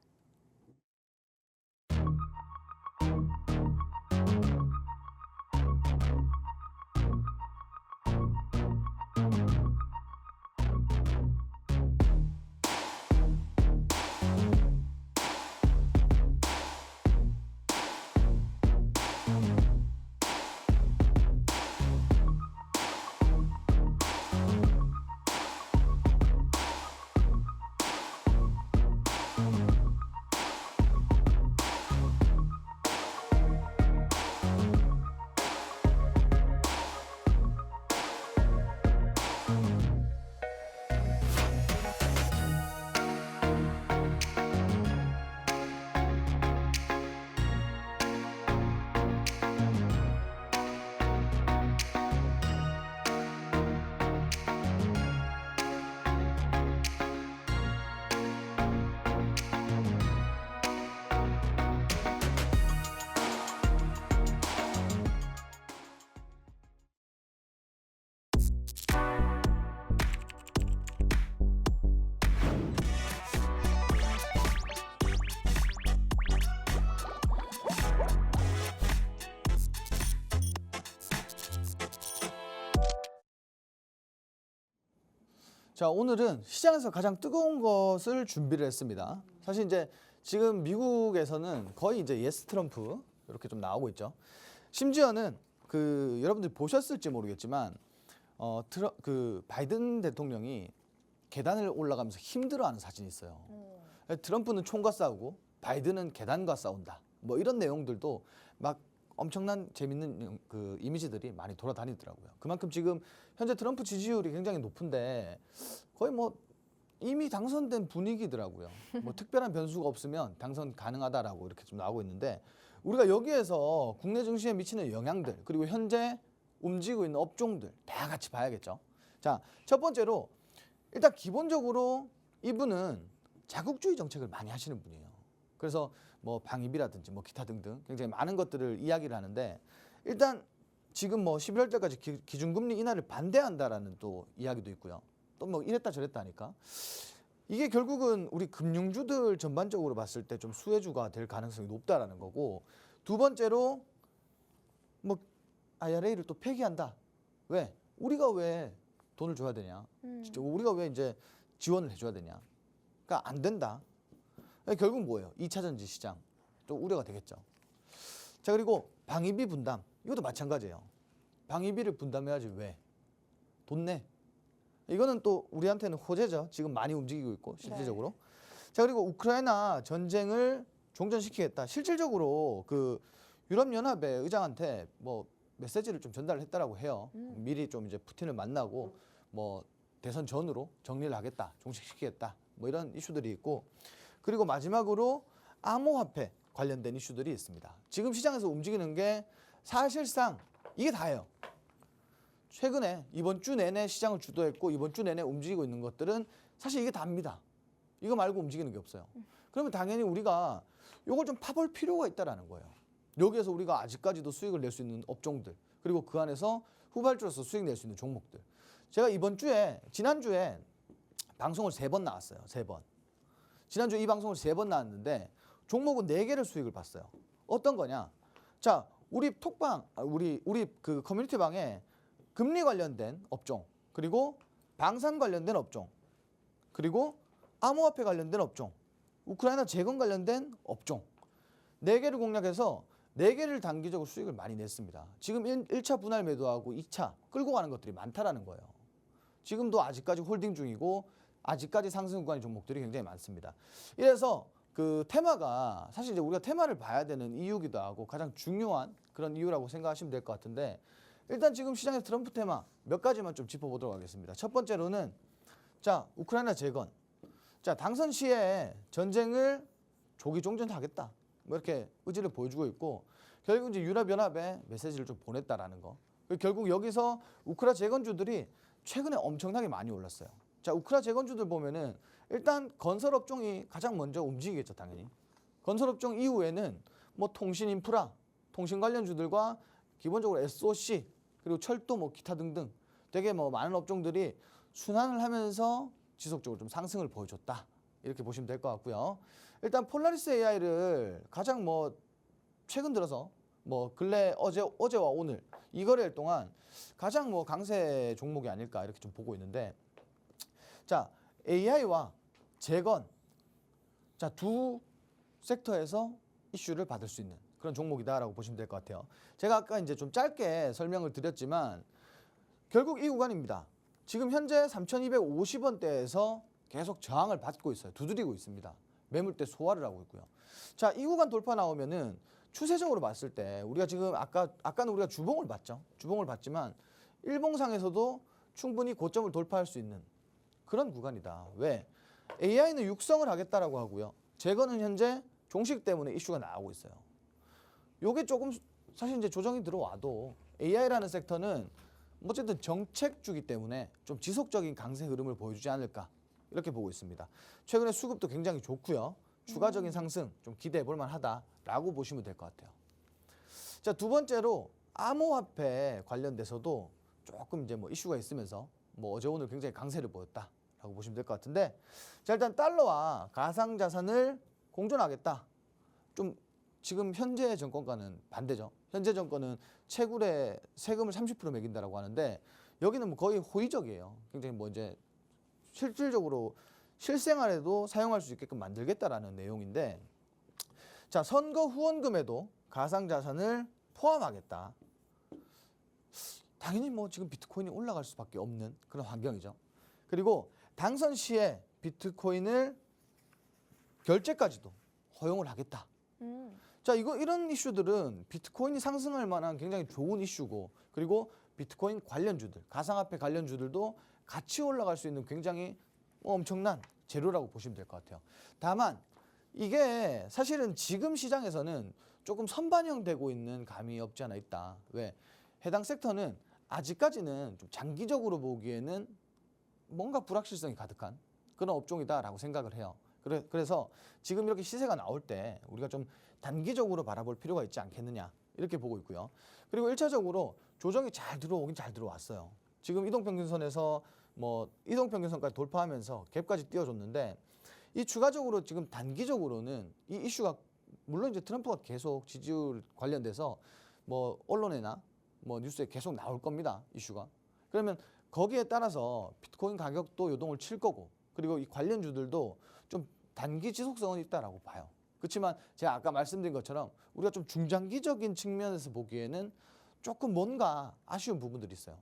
자, 오늘은 시장에서 가장 뜨거운 것을 준비를 했습니다. 사실 이제 지금 미국에서는 거의 이제 예스 트럼프 이렇게 좀 나오고 있죠. 심지어는 그 여러분들 보셨을지 모르겠지만 그 바이든 대통령이 계단을 올라가면서 힘들어하는 사진이 있어요. 트럼프는 총과 싸우고 바이든은 계단과 싸운다. 뭐 이런 내용들도 막 엄청난 재밌는 그 이미지들이 많이 돌아다니더라고요. 그만큼 지금 현재 트럼프 지지율이 굉장히 높은데 거의 뭐 이미 당선된 분위기더라고요. 뭐 특별한 변수가 없으면 당선 가능하다라고 이렇게 좀 나오고 있는데 우리가 여기에서 국내 증시에 미치는 영향들 그리고 현재 움직이고 있는 업종들 다 같이 봐야겠죠. 자, 첫 번째로 일단 기본적으로 이분은 자국주의 정책을 많이 하시는 분이에요. 그래서 뭐 방위비라든지 뭐 기타 등등 굉장히 많은 것들을 이야기를 하는데 일단 지금 뭐 11월 달까지 기준금리 인하를 반대한다라는 또 이야기도 있고요. 또 뭐 이랬다 저랬다 하니까 이게 결국은 우리 금융주들 전반적으로 봤을 때 좀 수혜주가 될 가능성이 높다라는 거고 두 번째로 뭐 IRA를 또 폐기한다. 왜? 우리가 왜 돈을 줘야 되냐? 진짜 우리가 왜 이제 지원을 해줘야 되냐? 그러니까 안 된다. 결국 뭐예요? 2차 전지 시장 또 우려가 되겠죠. 자, 그리고 방위비 분담 이것도 마찬가지예요. 방위비를 분담해야지 왜? 돈 내. 이거는 또 우리한테는 호재죠. 지금 많이 움직이고 있고 실질적으로. 네. 자, 그리고 우크라이나 전쟁을 종전시키겠다. 실질적으로 그 유럽연합의 의장한테 뭐 메시지를 좀 전달을 했다라고 해요. 미리 좀 이제 푸틴을 만나고 뭐 대선 전으로 정리를 하겠다, 종식시키겠다. 뭐 이런 이슈들이 있고 그리고 마지막으로 암호화폐 관련된 이슈들이 있습니다. 지금 시장에서 움직이는 게 사실상 이게 다예요. 최근에 이번 주 내내 시장을 주도했고 이번 주 내내 움직이고 있는 것들은 사실 이게 답니다. 이거 말고 움직이는 게 없어요. 그러면 당연히 우리가 이걸 좀 파볼 필요가 있다라는 거예요. 여기에서 우리가 아직까지도 수익을 낼 수 있는 업종들 그리고 그 안에서 후발주로서 수익 낼 수 있는 종목들. 제가 지난주에 방송을 3번 나왔어요. 3번. 지난주에 이 방송을 3번 나왔는데 종목은 4개를 수익을 봤어요. 어떤 거냐? 자, 우리 톡방, 우리 그 커뮤니티 방에 금리 관련된 업종, 그리고 방산 관련된 업종, 그리고 암호화폐 관련된 업종, 우크라이나 재건 관련된 업종 4개를 공략해서 4개를 단기적으로 수익을 많이 냈습니다. 지금 1차 분할 매도하고 2차 끌고 가는 것들이 많다라는 거예요. 지금도 아직까지 홀딩 중이고 아직까지 상승 구간의 종목들이 굉장히 많습니다. 이래서 그 테마가 사실 이제 우리가 테마를 봐야 되는 이유기도 하고 가장 중요한 그런 이유라고 생각하시면 될 것 같은데 일단 지금 시장의 트럼프 테마 몇 가지만 좀 짚어보도록 하겠습니다. 첫 번째로는 자, 우크라이나 재건. 자, 당선 시에 전쟁을 조기 종전하겠다. 뭐 이렇게 의지를 보여주고 있고 결국 이제 유럽연합에 메시지를 좀 보냈다라는 거. 결국 여기서 우크라 재건주들이 최근에 엄청나게 많이 올랐어요. 자, 우크라 재건주들 보면은 일단 건설업종이 가장 먼저 움직이겠죠, 당연히. 건설업종 이후에는 뭐 통신 인프라, 통신 관련주들과 기본적으로 SOC 그리고 철도 뭐 기타 등등 되게 뭐 많은 업종들이 순환을 하면서 지속적으로 좀 상승을 보여줬다. 이렇게 보시면 될 것 같고요. 일단 폴라리스 AI를 가장 뭐 최근 들어서 뭐 근래 어제와 오늘 이 거래일 동안 가장 뭐 강세 종목이 아닐까 이렇게 좀 보고 있는데 자, AI와 재건 자, 두 섹터에서 이슈를 받을 수 있는 그런 종목이다라고 보시면 될 것 같아요. 제가 아까 이제 좀 짧게 설명을 드렸지만 결국 이 구간입니다. 지금 현재 3,250원대에서 계속 저항을 받고 있어요. 두드리고 있습니다. 매물대 소화를 하고 있고요. 자, 이 구간 돌파 나오면은 추세적으로 봤을 때 우리가 지금 아까는 우리가 주봉을 봤죠. 주봉을 봤지만 일봉상에서도 충분히 고점을 돌파할 수 있는 그런 구간이다. 왜? AI는 육성을 하겠다라고 하고요. 재건은 현재 종식 때문에 이슈가 나오고 있어요. 요게 조금 사실 이제 조정이 들어와도 AI라는 섹터는 어쨌든 정책주기 때문에 좀 지속적인 강세 흐름을 보여주지 않을까 이렇게 보고 있습니다. 최근에 수급도 굉장히 좋고요. 추가적인 상승 좀 기대해 볼 만하다라고 보시면 될 것 같아요. 자, 두 번째로 암호화폐 관련돼서도 조금 이제 뭐 이슈가 있으면서 뭐 어제 오늘 굉장히 강세를 보였다라고 보시면 될 것 같은데 자, 일단 달러와 가상자산을 공존하겠다. 좀 지금 현재 정권과는 반대죠. 현재 정권은 채굴에 세금을 30% 매긴다라고 하는데 여기는 뭐 거의 호의적이에요. 굉장히 뭐 이제 실질적으로 실생활에도 사용할 수 있게끔 만들겠다라는 내용인데, 자, 선거 후원금에도 가상자산을 포함하겠다. 당연히 뭐 지금 비트코인이 올라갈 수밖에 없는 그런 환경이죠. 그리고 당선 시에 비트코인을 결제까지도 허용을 하겠다. 자, 이런 이슈들은 비트코인이 상승할 만한 굉장히 좋은 이슈고, 그리고 비트코인 관련주들, 가상화폐 관련주들도 같이 올라갈 수 있는 굉장히 엄청난 재료라고 보시면 될 것 같아요. 다만 이게 사실은 지금 시장에서는 조금 선반영되고 있는 감이 없지 않아 있다. 왜? 해당 섹터는 아직까지는 좀 장기적으로 보기에는 뭔가 불확실성이 가득한 그런 업종이다라고 생각을 해요. 그래서 지금 이렇게 시세가 나올 때 우리가 좀 단기적으로 바라볼 필요가 있지 않겠느냐, 이렇게 보고 있고요. 그리고 1차적으로 조정이 잘 들어오긴 잘 들어왔어요. 지금 이동평균선에서 뭐 이동평균선까지 돌파하면서 갭까지 띄워줬는데, 이 추가적으로 지금 단기적으로는 이 이슈가 물론 이제 트럼프가 계속 지지율 관련돼서 뭐 언론이나 뭐 뉴스에 계속 나올 겁니다, 이슈가. 그러면 거기에 따라서 비트코인 가격도 요동을 칠 거고, 그리고 이 관련주들도 좀 단기 지속성은 있다라고 봐요. 그렇지만 제가 아까 말씀드린 것처럼 우리가 좀 중장기적인 측면에서 보기에는 조금 뭔가 아쉬운 부분들이 있어요.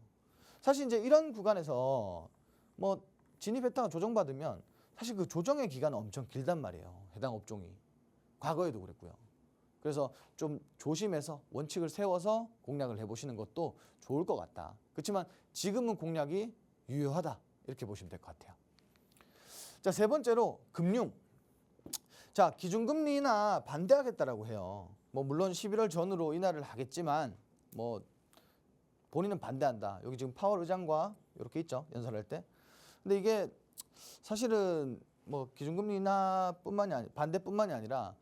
사실 이제 이런 구간에서 뭐 진입했다가 조정받으면 사실 그 조정의 기간은 엄청 길단 말이에요, 해당 업종이. 과거에도 그랬고요. 그래서 좀 조심해서 원칙을 세워서 공략을 해보시는 것도 좋을 것 같다. 그렇지만 지금은 공략이 유효하다, 이렇게 보시면 될 것 같아요. 자, 세 번째로 금융. 자, 기준금리 인하 반대하겠다라고 해요. 뭐 물론 11월 전으로 인하를 하겠지만 뭐 본인은 반대한다. 여기 지금 파월 의장과 이렇게 있죠, 연설할 때. 근데 이게 사실은 뭐 기준금리 인하뿐만이 반대뿐만이 아니라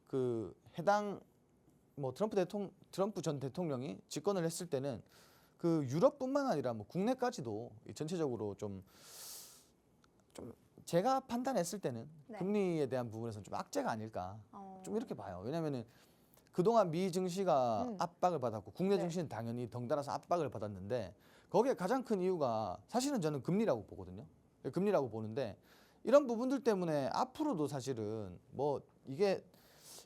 그 해당 뭐 트럼프 전 대통령이 집권을 했을 때는 그 유럽뿐만 아니라 뭐 국내까지도 전체적으로 좀 제가 판단했을 때는 네. 금리에 대한 부분에서는 좀 악재가 아닐까, 좀 이렇게 봐요. 왜냐면은 그동안 미 증시가 압박을 받았고 국내 네. 증시는 당연히 덩달아서 압박을 받았는데, 거기에 가장 큰 이유가 사실은 저는 금리라고 보거든요. 금리라고 보는데, 이런 부분들 때문에 앞으로도 사실은 뭐 이게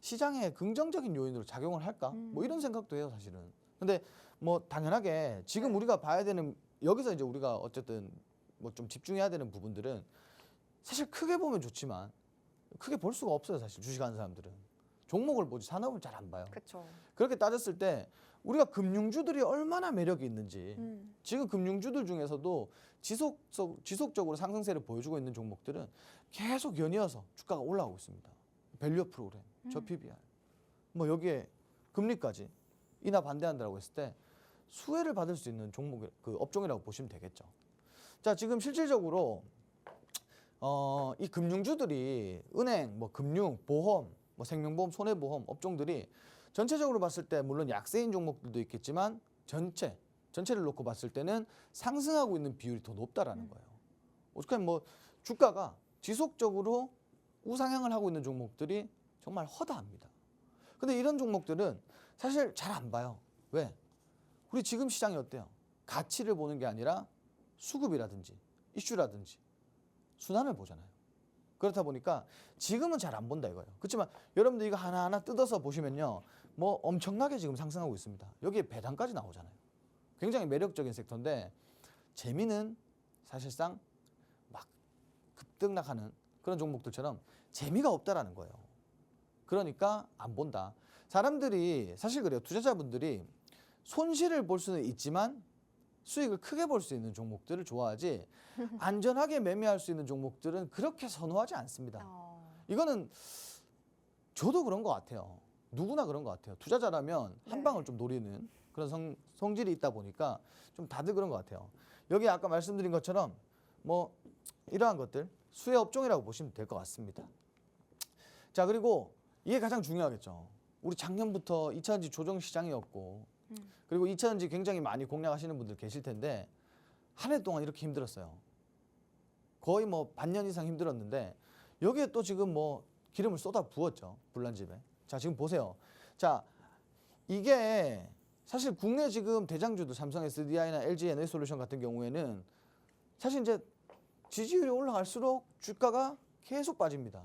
시장에 긍정적인 요인으로 작용을 할까? 뭐 이런 생각도 해요, 사실은. 근데 뭐 당연하게 지금 네. 우리가 봐야 되는, 여기서 이제 우리가 어쨌든 뭐 좀 집중해야 되는 부분들은 사실 크게 보면 좋지만 크게 볼 수가 없어요, 사실 주식하는 사람들은. 종목을 보지 산업을 잘 안 봐요. 그렇죠. 그렇게 따졌을 때 우리가 금융주들이 얼마나 매력이 있는지, 지금 금융주들 중에서도 지속적으로 상승세를 보여주고 있는 종목들은 계속 연이어서 주가가 올라가고 있습니다. 밸류 프로그램, 저 PBR, 뭐 여기에 금리까지 인하 반대한다라고 했을 때 수혜를 받을 수 있는 종목, 그 업종이라고 보시면 되겠죠. 자, 지금 실질적으로 이 금융주들이 은행, 뭐 금융, 보험, 뭐 생명보험, 손해보험 업종들이 전체적으로 봤을 때 물론 약세인 종목들도 있겠지만 전체를 놓고 봤을 때는 상승하고 있는 비율이 더 높다라는 거예요. 어떻게 보면 뭐 주가가 지속적으로 우상향을 하고 있는 종목들이 정말 허다합니다. 근데 이런 종목들은 사실 잘 안 봐요. 왜? 우리 지금 시장이 어때요? 가치를 보는 게 아니라 수급이라든지 이슈라든지 순환을 보잖아요. 그렇다 보니까 지금은 잘 안 본다 이거예요. 그렇지만 여러분들 이거 하나하나 뜯어서 보시면요, 뭐 엄청나게 지금 상승하고 있습니다. 여기에 배당까지 나오잖아요. 굉장히 매력적인 섹터인데 재미는 사실상 막 급등락하는 그런 종목들처럼 재미가 없다라는 거예요. 그러니까 안 본다. 사람들이 사실 그래요. 투자자분들이 손실을 볼 수는 있지만 수익을 크게 볼 수 있는 종목들을 좋아하지 안전하게 매매할 수 있는 종목들은 그렇게 선호하지 않습니다. 이거는 저도 그런 것 같아요. 누구나 그런 것 같아요. 투자자라면 한 방을 좀 노리는 그런 성질이 있다 보니까 좀 다들 그런 것 같아요. 여기 아까 말씀드린 것처럼 뭐 이러한 것들 수혜 업종이라고 보시면 될 것 같습니다. 자, 그리고 이게 가장 중요하겠죠. 우리 작년부터 2차전지 조정 시장이었고, 그리고 2차전지 굉장히 많이 공략하시는 분들 계실 텐데 한 해 동안 이렇게 힘들었어요. 거의 뭐 반년 이상 힘들었는데 여기에 또 지금 뭐 기름을 쏟아 부었죠, 불난집에. 자, 지금 보세요. 자, 이게 사실 국내 지금 대장주들 삼성 SDI나 LG 에너지솔루션 같은 경우에는 사실 이제 지지율이 올라갈수록 주가가 계속 빠집니다.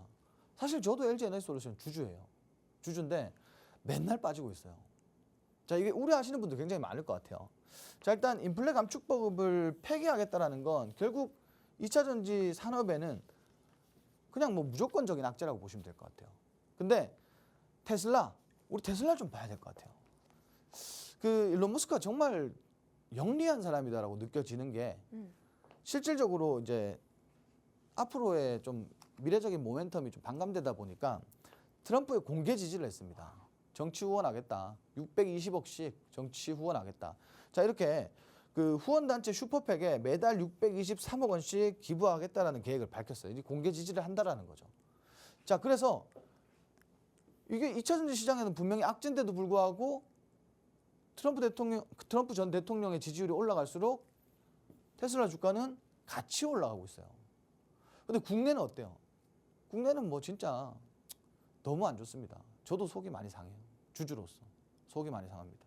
사실 저도 LG에너지솔루션 주주예요. 주주인데 맨날 빠지고 있어요. 자, 이게 우려하시는 분들 굉장히 많을 것 같아요. 자, 일단 인플레 감축법을 폐기하겠다라는 건 결국 2차 전지 산업에는 그냥 뭐 무조건적인 악재라고 보시면 될 것 같아요. 근데 우리 테슬라 좀 봐야 될 것 같아요. 그 일론 머스크가 정말 영리한 사람이다라고 느껴지는 게 실질적으로 이제 앞으로의 좀 미래적인 모멘텀이 좀 반감되다 보니까 트럼프의 공개 지지를 했습니다. 정치 후원하겠다. 620억씩 정치 후원하겠다. 자, 이렇게 그 후원단체 슈퍼팩에 매달 623억 원씩 기부하겠다라는 계획을 밝혔어요. 이제 공개 지지를 한다라는 거죠. 자, 그래서 이게 2차 전지 시장에는 분명히 악재인데도 불구하고 트럼프 전 대통령의 지지율이 올라갈수록 테슬라 주가는 같이 올라가고 있어요. 근데 국내는 어때요? 국내는 뭐 진짜 너무 안 좋습니다. 저도 속이 많이 상해요. 주주로서 속이 많이 상합니다.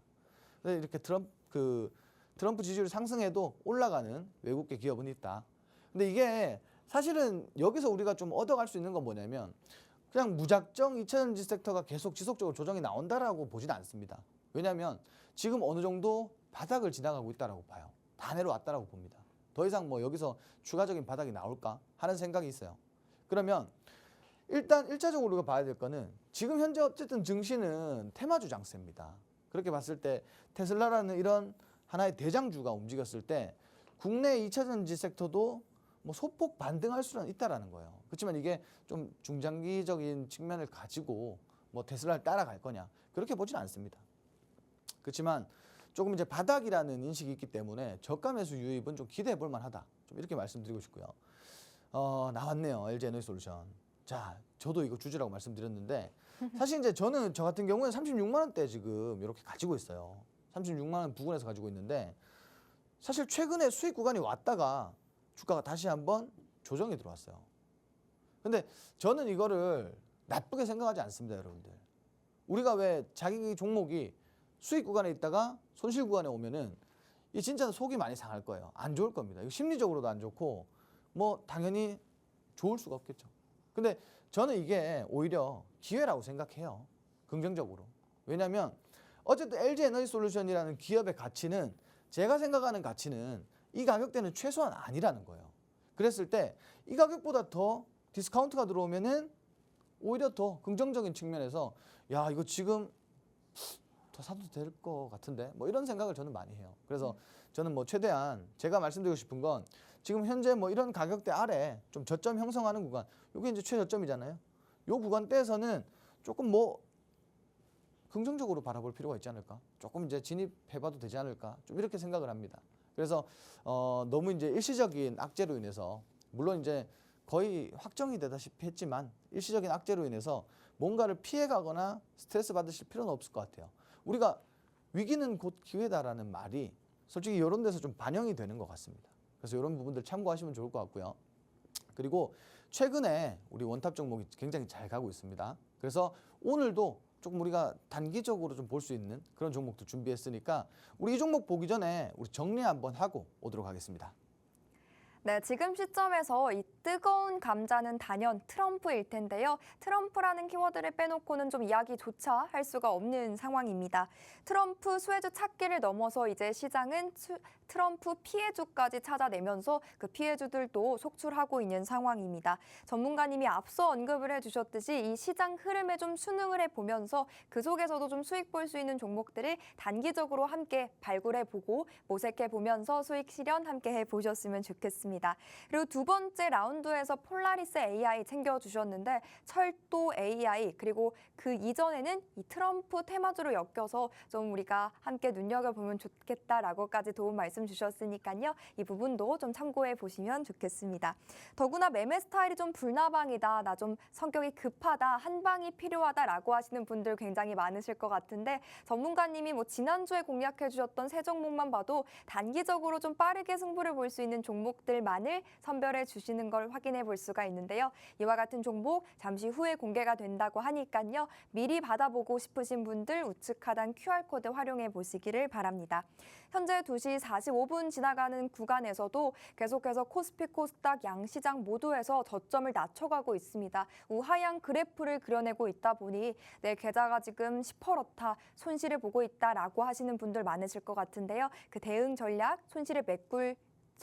근데 이렇게 트럼프 지지율이 상승해도 올라가는 외국계 기업은 있다. 근데 이게 사실은 여기서 우리가 좀 얻어갈 수 있는 건 뭐냐면 그냥 무작정 2차 전지 섹터가 계속 지속적으로 조정이 나온다라고 보지는 않습니다. 왜냐하면 지금 어느 정도 바닥을 지나가고 있다라고 봐요. 다 내려왔다라고 봅니다. 더 이상 뭐 여기서 추가적인 바닥이 나올까 하는 생각이 있어요. 그러면 일단 1차적으로 우리가 봐야 될 거는 지금 현재 어쨌든 증시는 테마주 장세입니다. 그렇게 봤을 때 테슬라라는 이런 하나의 대장주가 움직였을 때 국내 2차 전지 섹터도 뭐 소폭 반등할 수는 있다라는 거예요. 그렇지만 이게 좀 중장기적인 측면을 가지고 뭐 테슬라를 따라갈 거냐 그렇게 보지는 않습니다. 그렇지만 조금 이제 바닥이라는 인식이 있기 때문에 저가 매수 유입은 좀 기대해 볼 만하다. 좀 이렇게 말씀드리고 싶고요. 나왔네요. LG에너지솔루션. 자, 저도 이거 주주라고 말씀드렸는데 사실 이제 저 같은 경우는 36만 원대 지금 이렇게 가지고 있어요. 36만 원 부근에서 가지고 있는데 사실 최근에 수익 구간이 왔다가 주가가 다시 한번 조정이 들어왔어요. 근데 저는 이거를 나쁘게 생각하지 않습니다, 여러분들. 우리가 왜 자기 종목이 수익 구간에 있다가 손실 구간에 오면은 이 진짜 속이 많이 상할 거예요. 안 좋을 겁니다. 이거 심리적으로도 안 좋고 뭐 당연히 좋을 수가 없겠죠. 근데 저는 이게 오히려 기회라고 생각해요. 긍정적으로. 왜냐하면 어쨌든 LG에너지솔루션이라는 기업의 가치는 제가 생각하는 가치는 이 가격대는 최소한 아니라는 거예요. 그랬을 때 이 가격보다 더 디스카운트가 들어오면은 오히려 더 긍정적인 측면에서 야, 이거 지금 더 사도 될 것 같은데 뭐 이런 생각을 저는 많이 해요. 그래서 저는 뭐 최대한 제가 말씀드리고 싶은 건 지금 현재 뭐 이런 가격대 아래 좀 저점 형성하는 구간, 이게 이제 최저점이잖아요. 요 구간대에서는 조금 뭐 긍정적으로 바라볼 필요가 있지 않을까? 조금 이제 진입해봐도 되지 않을까? 좀 이렇게 생각을 합니다. 그래서 너무 이제 일시적인 악재로 인해서 물론 이제 거의 확정이 되다시피 했지만 일시적인 악재로 인해서 뭔가를 피해가거나 스트레스 받으실 필요는 없을 것 같아요. 우리가 위기는 곧 기회다라는 말이 솔직히 이런 데서 좀 반영이 되는 것 같습니다. 그래서 이런 부분들 참고하시면 좋을 것 같고요. 그리고 최근에 우리 원탑 종목이 굉장히 잘 가고 있습니다. 그래서 오늘도 조금 우리가 단기적으로 좀 볼 수 있는 그런 종목도 준비했으니까 우리 이 종목 보기 전에 우리 정리 한번 하고 오도록 하겠습니다. 네, 지금 시점에서 이 뜨거운 감자는 단연 트럼프일 텐데요. 트럼프라는 키워드를 빼놓고는 좀 이야기조차 할 수가 없는 상황입니다. 트럼프 수혜주 찾기를 넘어서 이제 시장은 트럼프 피해주까지 찾아내면서 그 피해주들도 속출하고 있는 상황입니다. 전문가님이 앞서 언급을 해주셨듯이 이 시장 흐름에 좀 순응을 해보면서 그 속에서도 좀 수익 볼 수 있는 종목들을 단기적으로 함께 발굴해보고 모색해보면서 수익 실현 함께 해보셨으면 좋겠습니다. 그리고 두 번째 라운드에서 폴라리스 AI 챙겨주셨는데 철도 AI 그리고 그 이전에는 이 트럼프 테마주로 엮여서 좀 우리가 함께 눈여겨보면 좋겠다라고까지 도움 말씀 주셨으니까요. 이 부분도 좀 참고해 보시면 좋겠습니다. 더구나 매매 스타일이 좀 불나방이다, 나 좀 성격이 급하다, 한 방이 필요하다라고 하시는 분들 굉장히 많으실 것 같은데 전문가님이 뭐 지난주에 공략해 주셨던 세 종목만 봐도 단기적으로 좀 빠르게 승부를 볼 수 있는 종목들 분들만을 선별해 주시는 걸 확인해 볼 수가 있는데요. 이와 같은 종목 잠시 후에 공개가 된다고 하니까요. 미리 받아보고 싶으신 분들 우측 하단 QR코드 활용해 보시기를 바랍니다. 현재 2시 45분 지나가는 구간에서도 계속해서 코스피, 코스닥 양시장 모두에서 저점을 낮춰가고 있습니다. 우하향 그래프를 그려내고 있다 보니 내 계좌가 지금 시퍼렇다, 손실을 보고 있다라고 하시는 분들 많으실 것 같은데요. 그 대응 전략, 손실을 메꿀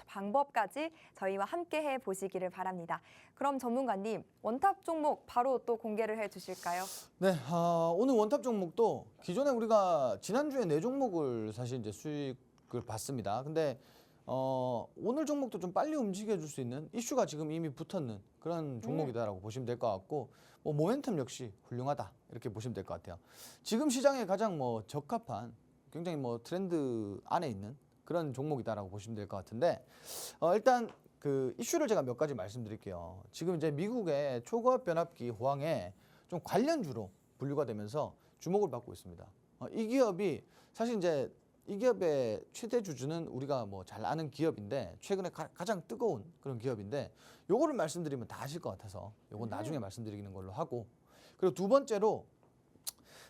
방법까지 저희와 함께 해보시기를 바랍니다. 그럼 전문가님, 원탑 종목 바로 또 공개를 해주실까요? 네, 오늘 원탑 종목도 기존에 우리가 지난주에 4종목을 사실 이제 수익을 봤습니다. 근데 오늘 종목도 좀 빨리 움직여줄 수 있는 이슈가 지금 이미 붙었는 그런 종목이다라고 보시면 될 것 같고, 뭐 모멘텀 역시 훌륭하다 이렇게 보시면 될 것 같아요. 지금 시장에 가장 적합한 굉장히 트렌드 안에 있는 그런 종목이다라고 보시면 될 것 같은데, 일단 그 이슈를 제가 몇 가지 말씀드릴게요. 지금 이제 미국의 초고압 변압기 호황에 좀 관련주로 분류가 되면서 주목을 받고 있습니다. 이 기업이 사실 이제 이 기업의 최대 주주는 우리가 잘 아는 기업인데, 최근에 가장 뜨거운 그런 기업인데, 요거를 말씀드리면 다 아실 것 같아서 요건 나중에 말씀드리는 걸로 하고, 그리고 두 번째로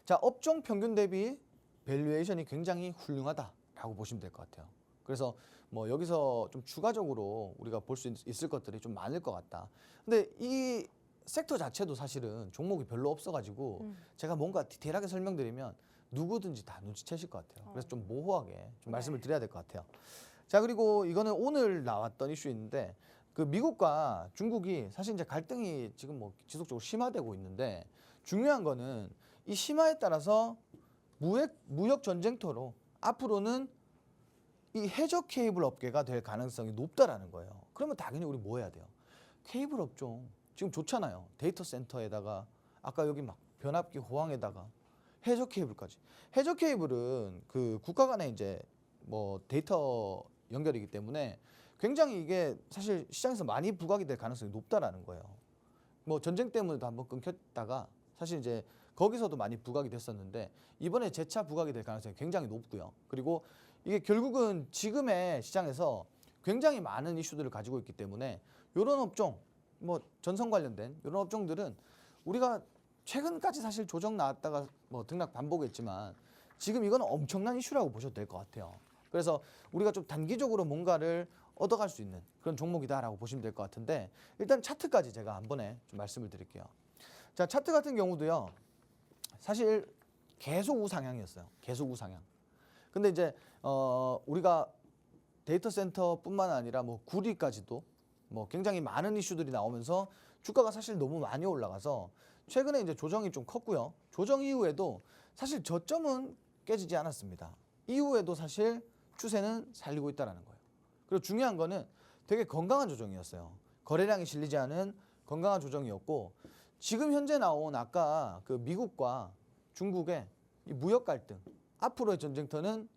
자, 업종 평균 대비 밸류에이션이 굉장히 훌륭하다라고 보시면 될 것 같아요. 그래서 여기서 좀 추가적으로 우리가 볼 수 있을 것들이 좀 많을 것 같다. 근데 이 섹터 자체도 사실은 종목이 별로 없어가지고 제가 뭔가 디테일하게 설명드리면 누구든지 다 눈치채실 것 같아요. 그래서 좀 모호하게 좀 말씀을 드려야 될 것 같아요. 자, 그리고 이거는 오늘 나왔던 이슈인데, 그 미국과 중국이 사실 이제 갈등이 지금 지속적으로 심화되고 있는데, 중요한 거는 이 심화에 따라서 무역 전쟁터로 앞으로는 이 해적 케이블 업계가 될 가능성이 높다라는 거예요. 그러면 당연히 우리 뭐 해야 돼요? 케이블 업종 지금 좋잖아요. 데이터 센터에다가 아까 여기 변압기 호황에다가 해적 케이블까지. 해적 케이블은 그 국가 간의 이제 데이터 연결이기 때문에 굉장히 이게 사실 시장에서 많이 부각이 될 가능성이 높다라는 거예요. 전쟁 때문에도 한번 끊겼다가 사실 이제 거기서도 많이 부각이 됐었는데, 이번에 재차 부각이 될 가능성이 굉장히 높고요. 그리고 이게 결국은 지금의 시장에서 굉장히 많은 이슈들을 가지고 있기 때문에 이런 업종, 전선 관련된 이런 업종들은 우리가 최근까지 사실 조정 나왔다가 등락 반복했지만 지금 이거는 엄청난 이슈라고 보셔도 될 것 같아요. 그래서 우리가 좀 단기적으로 뭔가를 얻어갈 수 있는 그런 종목이다라고 보시면 될 것 같은데, 일단 차트까지 제가 한 번에 좀 말씀을 드릴게요. 자, 차트 같은 경우도요, 사실 계속 우상향이었어요. 계속 우상향. 근데 이제 우리가 데이터 센터뿐만 아니라 구리까지도 굉장히 많은 이슈들이 나오면서 주가가 사실 너무 많이 올라가서 최근에 이제 조정이 좀 컸고요. 조정 이후에도 사실 저점은 깨지지 않았습니다. 이후에도 사실 추세는 살리고 있다는 거예요. 그리고 중요한 거는 되게 건강한 조정이었어요. 거래량이 실리지 않은 건강한 조정이었고, 지금 현재 나온 아까 그 미국과 중국의 이 무역 갈등, 앞으로의 전쟁터는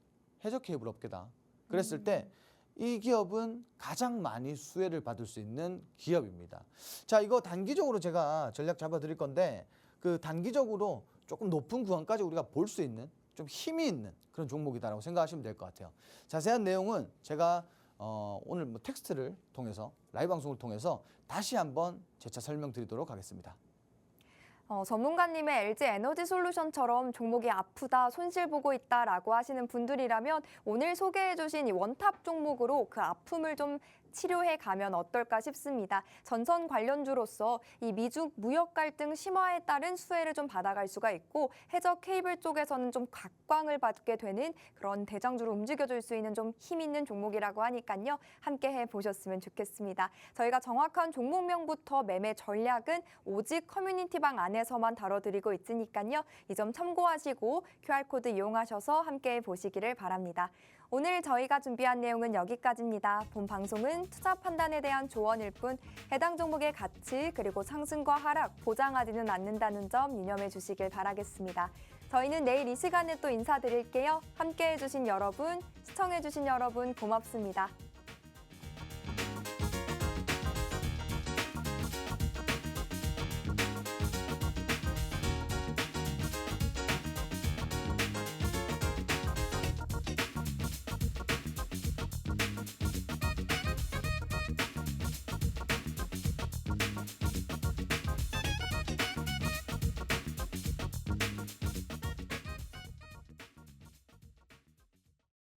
해적 케이블 업계다. 그랬을 때 이 기업은 가장 많이 수혜를 받을 수 있는 기업입니다. 자, 이거 단기적으로 제가 전략 잡아 드릴 건데, 그 단기적으로 조금 높은 구간까지 우리가 볼 수 있는 좀 힘이 있는 그런 종목이다라고 생각하시면 될 것 같아요. 자세한 내용은 제가 오늘 텍스트를 통해서, 라이브 방송을 통해서 다시 한번 재차 설명드리도록 하겠습니다. 전문가님의 LG 에너지 솔루션처럼 종목이 아프다, 손실 보고 있다라고 하시는 분들이라면 오늘 소개해 주신 이 원탑 종목으로 그 아픔을 좀 치료해 가면 어떨까 싶습니다. 전선 관련주로서 이 미중 무역 갈등 심화에 따른 수혜를 좀 받아갈 수가 있고, 해적 케이블 쪽에서는 좀 각광을 받게 되는 그런 대장주로 움직여줄 수 있는 좀 힘 있는 종목이라고 하니까요. 함께 해보셨으면 좋겠습니다. 저희가 정확한 종목명부터 매매 전략은 오직 커뮤니티방 안에서만 다뤄드리고 있으니까요. 이 점 참고하시고 QR코드 이용하셔서 함께 해보시기를 바랍니다. 오늘 저희가 준비한 내용은 여기까지입니다. 본 방송은 투자 판단에 대한 조언일 뿐 해당 종목의 가치 그리고 상승과 하락 보장하지는 않는다는 점 유념해 주시길 바라겠습니다. 저희는 내일 이 시간에 또 인사드릴게요. 함께해 주신 여러분, 시청해 주신 여러분 고맙습니다.